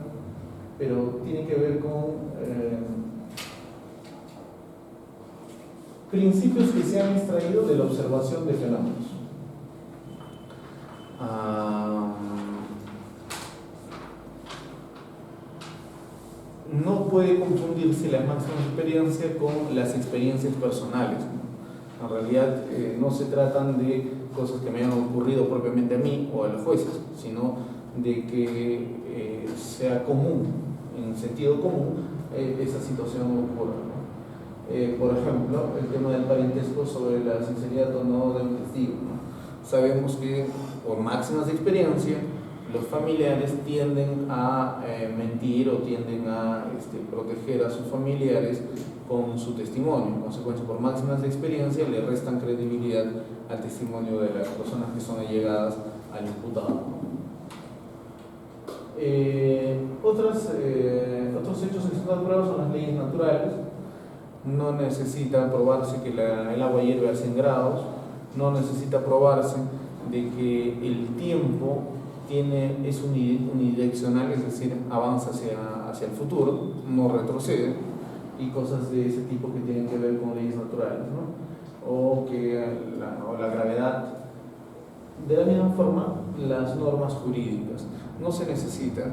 pero tiene que ver con principios que se han extraído de la observación de fenómenos. No puede confundirse la máxima experiencia con las experiencias personales. En realidad no se tratan de cosas que me hayan ocurrido propiamente a mí o a los jueces, sino de que sea común, en sentido común, esa situación ocurra, ¿no? Por ejemplo, el tema del parentesco sobre la sinceridad o no de un testigo, ¿no? Sabemos que por máximas de experiencia los familiares tienden a mentir o tienden a proteger a sus familiares con su testimonio. En consecuencia, por máximas de experiencia le restan credibilidad al testimonio de las personas que son allegadas al imputado. Otros hechos que son pruebas son las leyes naturales. No necesita probarse que el agua hierve a 100 grados, no necesita probarse de que el tiempo es unidireccional, es decir, avanza hacia el futuro, no retrocede, y cosas de ese tipo que tienen que ver con leyes naturales, ¿no? O la gravedad. De la misma forma, las normas jurídicas. No se necesita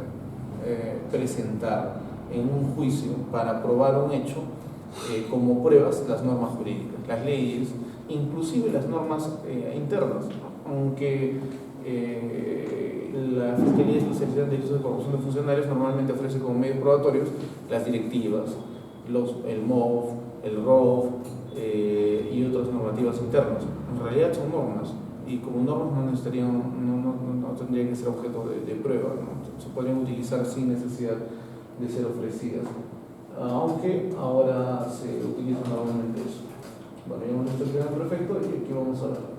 presentar en un juicio para probar un hecho como pruebas las normas jurídicas, las leyes, inclusive las normas internas, aunque la Fiscalía Especializada en Delitos de Corrupción de Funcionarios normalmente ofrece como medios probatorios las directivas, el MOF, el ROF y otras normativas internas. En realidad son normas, y como normas no tendrían que ser objeto de prueba, ¿no? Se podrían utilizar sin necesidad de ser ofrecidas, aunque ahora se utiliza normalmente eso. Bueno, ya hemos visto el primer perfecto y aquí vamos a ver.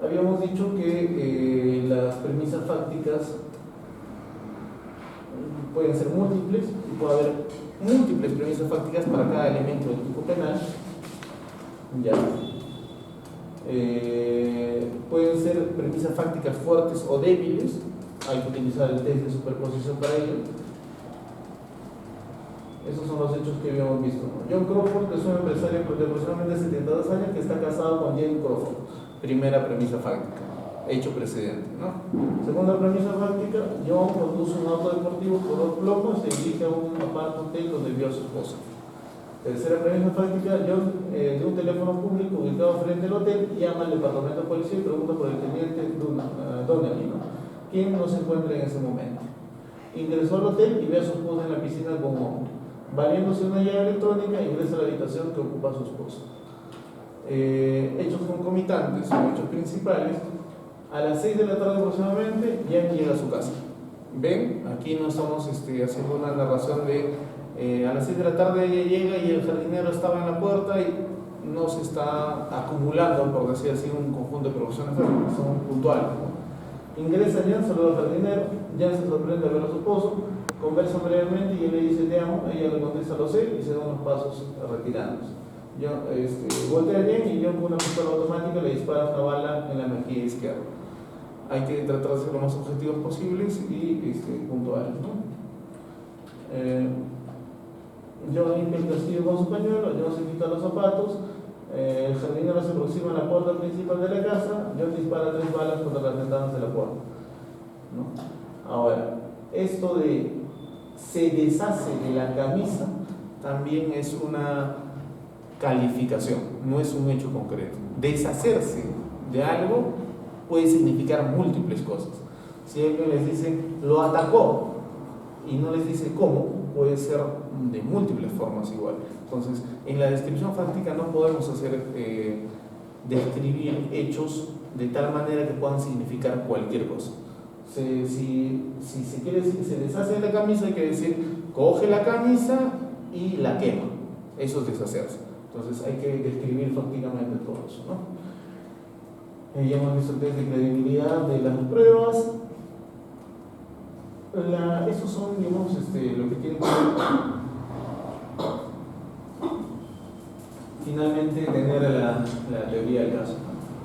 Habíamos dicho que las premisas fácticas pueden ser múltiples y puede haber múltiples premisas fácticas para cada elemento del tipo penal. Ya. Pueden ser premisas fácticas fuertes o débiles. Hay que utilizar el test de superposición para ello. Esos son los hechos que habíamos visto, ¿no? John Crawford es un empresario de aproximadamente 72 años que está casado con Jane Crawford. Primera premisa fáctica, hecho precedente, ¿no? Segunda premisa fáctica, John conduce un auto deportivo por 2 plomos y se dirige a un apart hotel donde vio a su esposa. Tercera premisa fáctica, John de un teléfono público ubicado frente al hotel llama al departamento de policía y pregunta por el teniente Donnelly, ¿no? Quien no se encuentra en ese momento. Ingresó al hotel y ve a su esposa en la piscina con un hombre. Valiéndose una llave electrónica, ingresa a la habitación que ocupa su esposa. Hechos concomitantes o hechos principales. A las 6 de la tarde aproximadamente, Jan llega a su casa. ¿Ven? Aquí no estamos haciendo una narración de a las 6 de la tarde ella llega y el jardinero estaba en la puerta y no se está acumulando, por decir así, un conjunto de producciones que son puntuales, ¿no? Ingresa Jan, saluda al jardinero, Jan se sorprende al ver a su esposo, conversan brevemente y él le dice te amo, ella le contesta lo sé y se da unos pasos retirándose. Voltea a Jan y Jan con una pistola automática le dispara una bala en la mejilla izquierda. Hay que tratar de ser lo más objetivos posibles y puntuales, ¿no? John limpia el castillo con su pañuelo, John se quita los zapatos, el jardinero se aproxima a la puerta principal de la casa, John dispara 3 balas contra las ventanas de la puerta, ¿no? Ahora, esto de se deshace de la camisa también es una calificación, no es un hecho concreto. Deshacerse de algo puede significar múltiples cosas. Si alguien les dice lo atacó y no les dice cómo, puede ser de múltiples formas igual. Entonces, en la descripción fáctica no podemos describir hechos de tal manera que puedan significar cualquier cosa. Si se quiere decir se deshace de la camisa, hay que decir coge la camisa y la quema. Eso es deshacerse. Entonces hay que describir fácticamente todo eso, ¿no? Ya hemos visto el test de credibilidad de las pruebas. Esos son, digamos, lo que tiene que ver. Finalmente, tener la teoría del caso.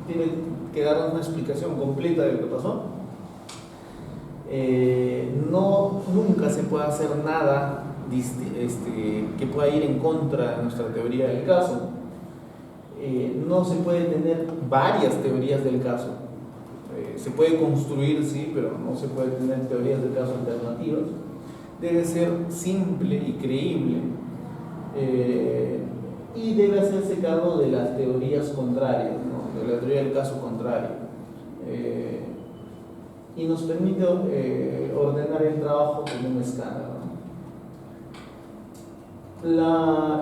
Tiene que darnos una explicación completa de lo que pasó. Nunca se puede hacer nada que pueda ir en contra de nuestra teoría del caso. No se puede tener varias teorías del caso. Se puede construir, sí, pero no se puede tener teorías del caso alternativas. Debe ser simple y creíble, y debe hacerse cargo de las teorías contrarias, ¿no? De la teoría del caso contrario. y nos permite ordenar el trabajo como un escáner, ¿no?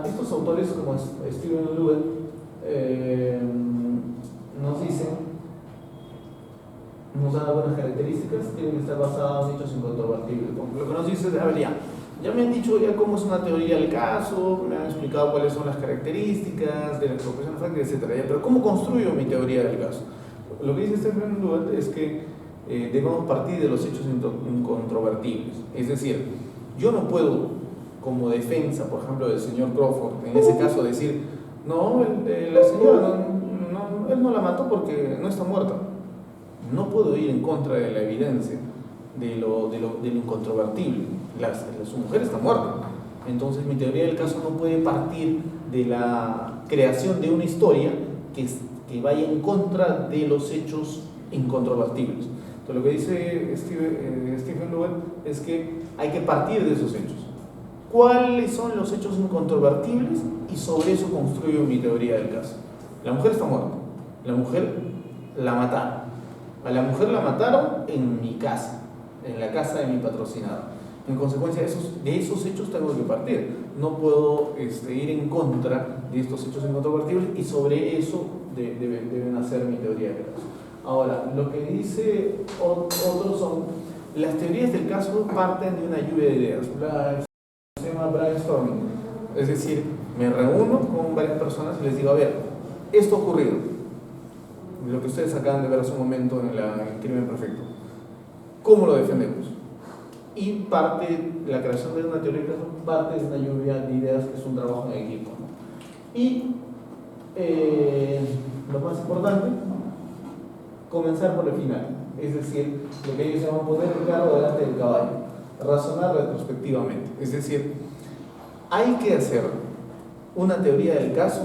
Estos autores como Steven Lewis nos dicen, nos dan algunas características, tienen que estar basados en hechos incontrovertibles. Lo que nos dice es, a ver, ya me han dicho ya cómo es una teoría del caso, me han explicado cuáles son las características de la expropiación fáctica, etc. Pero ¿cómo construyo mi teoría del caso? Lo que dice Stephen Lewis es que debemos partir de los hechos incontrovertibles. Es decir, yo no puedo, como defensa, por ejemplo, del señor Crawford, en ese caso decir, no, la señora él no la mató porque no está muerta. No puedo ir en contra de la evidencia, de lo incontrovertible. Su mujer está muerta. Entonces mi teoría del caso no puede partir de la creación de una historia que vaya en contra de los hechos incontrovertibles. Entonces lo que dice Stephen Lewis es que hay que partir de esos hechos. ¿Cuáles son los hechos incontrovertibles? Y sobre eso construyo mi teoría del caso. La mujer está muerta. La mujer la mataron. A la mujer la mataron en mi casa, en la casa de mi patrocinador. En consecuencia de esos hechos tengo que partir. No puedo ir en contra de estos hechos incontrovertibles y sobre eso deben hacer mi teoría del caso. Ahora, lo que dice otros son, las teorías del caso parten de una lluvia de ideas. Se llama brainstorming. Es decir, me reúno con varias personas y les digo, a ver, esto ha ocurrido. Lo que ustedes acaban de ver hace un momento en el crimen perfecto. ¿Cómo lo defendemos? Y la creación de una teoría de caso parte de una lluvia de ideas que es un trabajo en equipo, ¿no? Y lo más importante, comenzar por el final. Es decir, lo que ellos llaman poner el carro delante del caballo. Razonar retrospectivamente. Es decir, hay que hacer una teoría del caso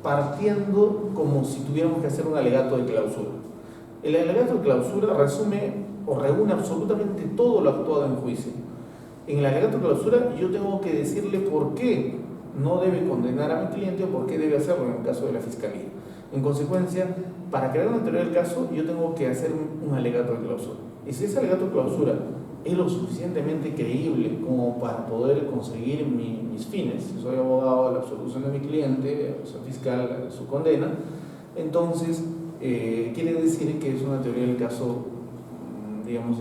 partiendo como si tuviéramos que hacer un alegato de clausura. El alegato de clausura resume o reúne absolutamente todo lo actuado en juicio. En el alegato de clausura yo tengo que decirle por qué no debe condenar a mi cliente o por qué debe hacerlo en el caso de la fiscalía. En consecuencia, para crear una teoría del caso yo tengo que hacer un alegato de clausura. Y si ese alegato de clausura es lo suficientemente creíble como para poder conseguir mis fines, si soy abogado de la absolución de mi cliente, o sea, fiscal, su condena, entonces quiere decir que es una teoría del caso, digamos,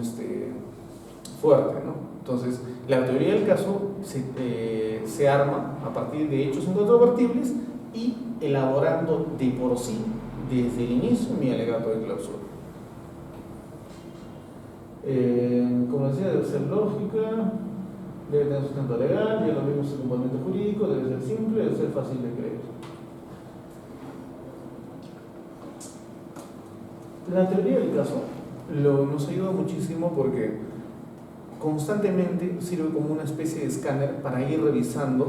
fuerte, ¿no? Entonces, la teoría del caso se arma a partir de hechos incontrovertibles y elaborando de por sí, desde el inicio, mi alegato de clausura. Como decía, debe ser lógica, debe tener sustento legal, ya lo vimos el componente jurídico, debe ser simple, debe ser fácil de creer. La teoría del caso nos ayuda muchísimo porque constantemente sirve como una especie de escáner para ir revisando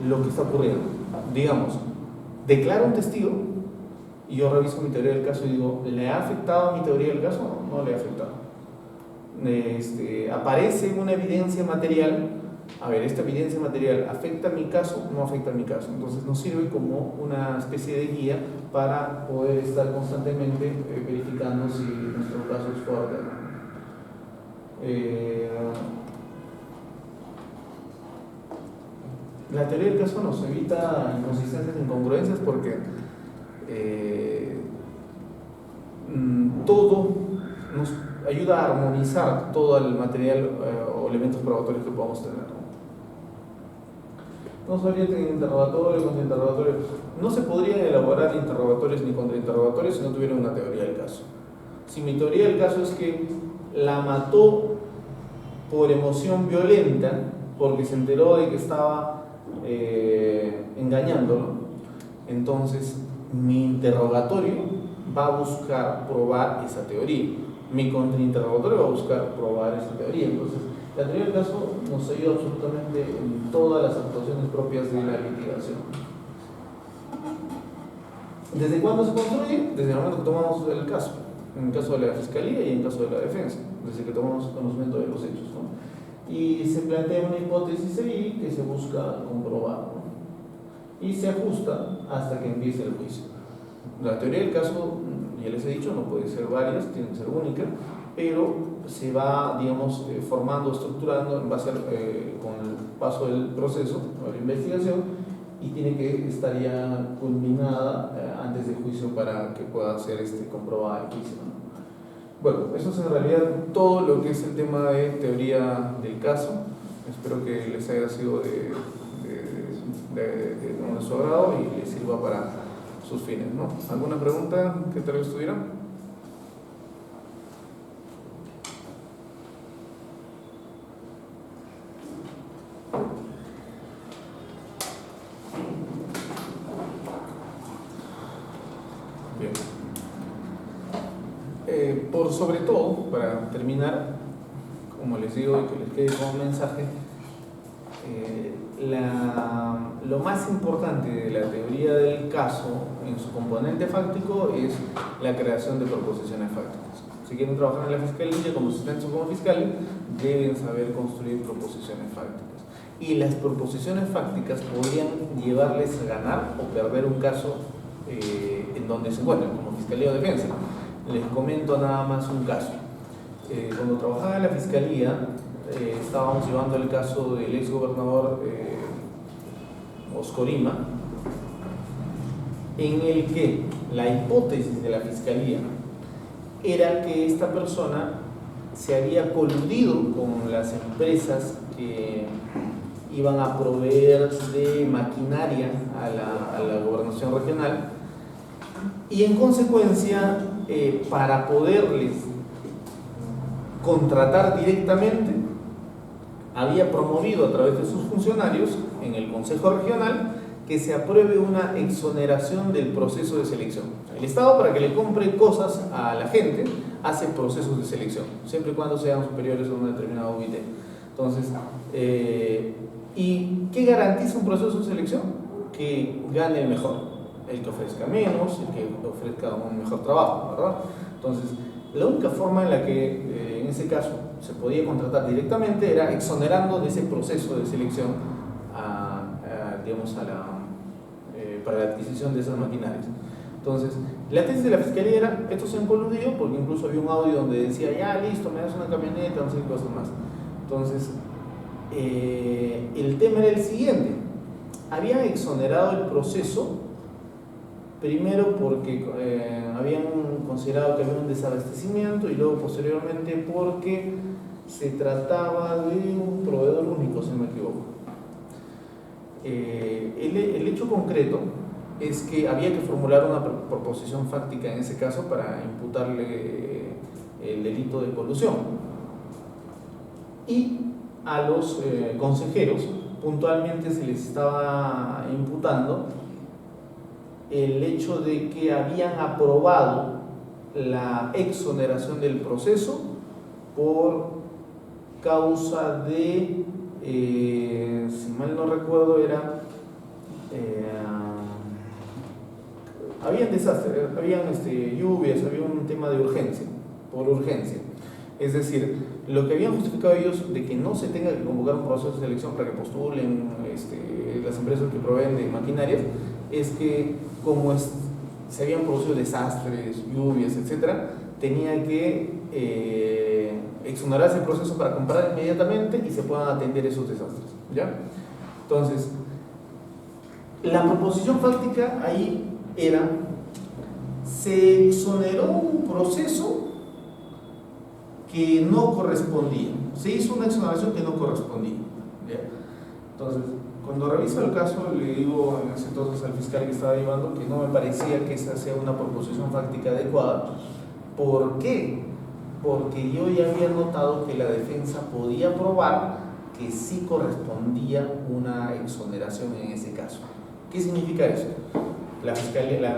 lo que está ocurriendo. Digamos, declara un testigo y yo reviso mi teoría del caso y digo, ¿le ha afectado a mi teoría del caso? No le ha afectado. Aparece una evidencia material. A ver, ¿esta evidencia material afecta a mi caso? No afecta a mi caso. Entonces nos sirve como una especie de guía para poder estar constantemente verificando si nuestro caso es fuerte o no. La teoría del caso nos evita inconsistencias e incongruencias porque todo nos ayuda a armonizar todo el material o elementos probatorios que podamos tener. No se orienta en interrogatorio, contrainterrogatorio. No se podrían elaborar interrogatorios ni contrainterrogatorios si no tuvieran una teoría del caso. Si mi teoría del caso es que la mató por emoción violenta, porque se enteró de que estaba engañándolo, entonces mi interrogatorio va a buscar probar esa teoría. Mi contrainterrogatorio va a buscar probar esa teoría. Entonces, la teoría del caso nos ayuda absolutamente en todas las actuaciones propias de la litigación. ¿Desde cuándo se construye? Desde el momento que tomamos el caso. En el caso de la fiscalía y en el caso de la defensa, desde que tomamos conocimiento de los hechos, ¿no? Y se plantea una hipótesis ahí que se busca comprobar, ¿no? Y se ajusta hasta que empiece el juicio. La teoría del caso, ya les he dicho, no puede ser varias, tiene que ser única, pero se va, digamos, formando, estructurando en base con el paso del proceso o la investigación, y tiene que estar ya culminada antes del juicio para que pueda ser comprobada el juicio, ¿no? Bueno, eso es en realidad todo lo que es el tema de teoría del caso. Espero que les haya sido de su agrado y les sirva para sus fines, ¿no? ¿Alguna pregunta que tal vez tuvieran? Bien. Por sobre todo, para terminar, como les digo y que les quede como mensaje, lo más importante de la teoría del caso en su componente fáctico es la creación de proposiciones fácticas. Si quieren trabajar en la fiscalía como asistentes o como fiscales, deben saber construir proposiciones fácticas. Y las proposiciones fácticas podrían llevarles a ganar o perder un caso en donde se encuentran, como fiscalía o defensa. Les comento nada más un caso. Cuando trabajaba en la fiscalía, estábamos llevando el caso del ex gobernador Oscorima, en el que la hipótesis de la fiscalía era que esta persona se había coludido con las empresas que iban a proveer de maquinaria a la gobernación regional, y en consecuencia para poderles contratar directamente había promovido a través de sus funcionarios en el Consejo Regional que se apruebe una exoneración del proceso de selección. El Estado, para que le compre cosas a la gente, hace procesos de selección, siempre y cuando sean superiores a una determinada UIT. Entonces, ¿y qué garantiza un proceso de selección? Que gane el mejor, el que ofrezca menos, el que ofrezca un mejor trabajo, ¿verdad? Entonces, la única forma en la que, en ese caso, se podía contratar directamente era exonerando de ese proceso de selección para la adquisición de esas maquinarias. Entonces, la tesis de la fiscalía era, estos se han coludido, porque incluso había un audio donde decía, ya listo, me das una camioneta, no sé qué cosas más. Entonces, el tema era el siguiente: habían exonerado el proceso, primero porque habían considerado que había un desabastecimiento, y luego posteriormente porque se trataba de un proveedor único, si no me equivoco. El hecho concreto es que había que formular una proposición fáctica en ese caso para imputarle el delito de colusión, y a los consejeros puntualmente se les estaba imputando el hecho de que habían aprobado la exoneración del proceso por causa de, si mal no recuerdo, habían desastres, habían lluvias, había un tema de urgencia, por urgencia. Es decir, lo que habían justificado ellos de que no se tenga que convocar un proceso de selección para que postulen las empresas que proveen de maquinarias, es que como se habían producido desastres, lluvias, etc., tenía que exonerarse el proceso para comprar inmediatamente y se puedan atender esos desastres, ¿ya? Entonces, la proposición fáctica ahí era: se exoneró un proceso que no correspondía, se hizo una exoneración que no correspondía, ¿ya? Entonces, cuando reviso el caso, le digo en ese entonces al fiscal que estaba llevando que no me parecía que esa sea una proposición fáctica adecuada. ¿Por qué? Porque yo ya había notado que la defensa podía probar que sí correspondía una exoneración en ese caso. ¿Qué significa eso? La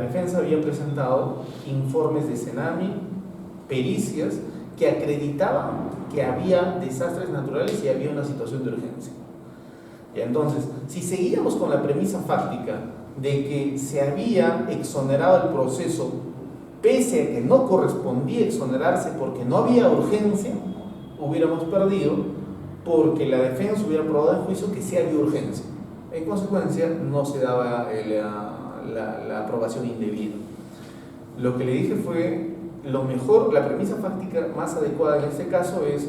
defensa había presentado informes de Senami, pericias, que acreditaban que había desastres naturales y había una situación de urgencia. Y entonces, si seguíamos con la premisa fáctica de que se había exonerado el proceso pese a que no correspondía exonerarse porque no había urgencia, hubiéramos perdido, porque la defensa hubiera probado en juicio que sí había urgencia. En consecuencia, no se daba la aprobación indebida. Lo que le dije fue, lo mejor, la premisa fáctica más adecuada en este caso es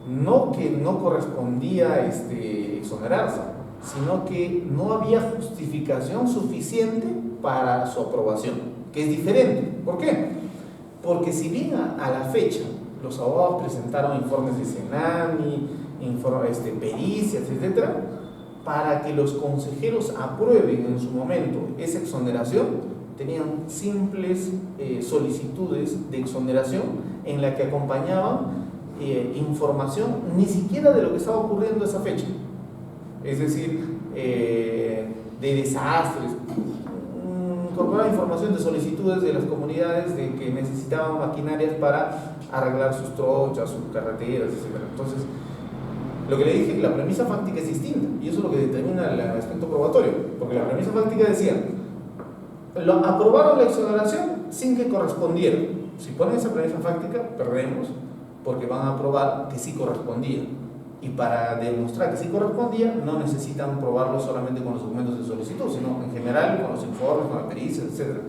no que no correspondía exonerarse, sino que no había justificación suficiente para su aprobación, que es diferente. ¿Por qué? Porque si bien a la fecha los abogados presentaron informes de Senami, pericias, etc., para que los consejeros aprueben en su momento esa exoneración, tenían simples solicitudes de exoneración en la que acompañaban información ni siquiera de lo que estaba ocurriendo a esa fecha, es decir, de desastres. Incorporaba información de solicitudes de las comunidades de que necesitaban maquinarias para arreglar sus trochas, sus carreteras, etc. Entonces, lo que le dije, la premisa fáctica es distinta, y eso es lo que determina el aspecto probatorio, porque la premisa fáctica decía, aprobaron la exoneración sin que correspondiera. Si ponen esa premisa fáctica, perdemos, porque van a aprobar que sí correspondía. Y para demostrar que sí correspondía, no necesitan probarlo solamente con los documentos de solicitud, sino en general con los informes, con las pericias, etc.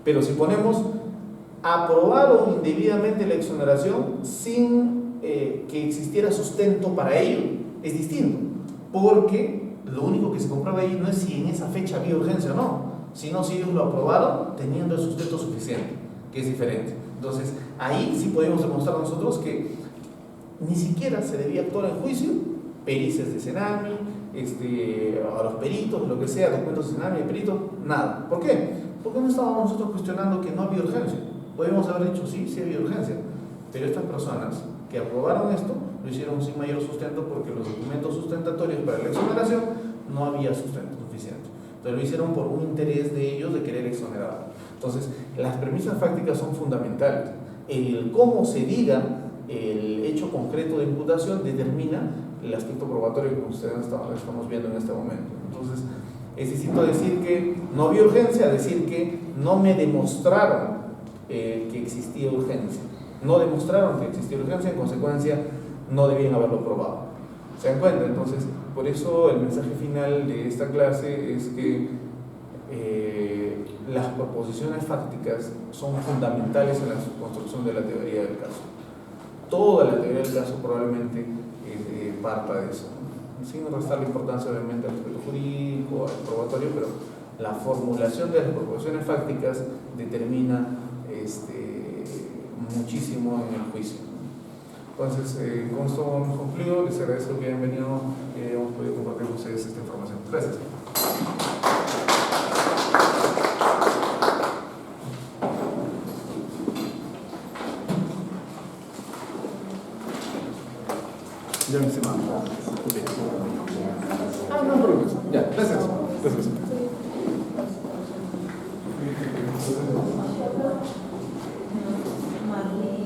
Pero si ponemos, aprobaron indebidamente la exoneración sin que existiera sustento para ello, es distinto, porque lo único que se comprueba ahí no es si en esa fecha había urgencia o no, sino si ellos lo aprobaron teniendo el sustento suficiente, que es diferente. Entonces, ahí sí podemos demostrar nosotros que ni siquiera se debía actuar en juicio, pericias de Senami, a los peritos, lo que sea, documentos de Senami, de peritos, nada. ¿Por qué? Porque no estábamos nosotros cuestionando que no había urgencia. Podríamos haber dicho, sí, sí había urgencia, pero estas personas que aprobaron esto lo hicieron sin mayor sustento porque los documentos sustentatorios para la exoneración no había sustento suficiente. Entonces lo hicieron por un interés de ellos de querer exonerar. Entonces, las premisas fácticas son fundamentales. El cómo se diga el hecho concreto de imputación determina el aspecto probatorio que ustedes estamos viendo en este momento. Entonces, es distinto decir que no había urgencia a decir que no me demostraron que existía urgencia. No demostraron que existía urgencia, en consecuencia no debían haberlo probado. ¿Se dan cuenta? Entonces, por eso el mensaje final de esta clase es que las proposiciones fácticas son fundamentales en la construcción de la teoría del caso. Toda la teoría del caso probablemente parta de eso, sin restar la importancia obviamente al aspecto jurídico, al probatorio, pero la formulación de las proposiciones fácticas determina muchísimo en el juicio. Entonces, con esto hemos concluido. Les agradezco que hayan venido, que hemos podido compartir con ustedes esta información. Gracias. Ya me se manda. No hay problema. Ya, gracias. Gracias. Marlene.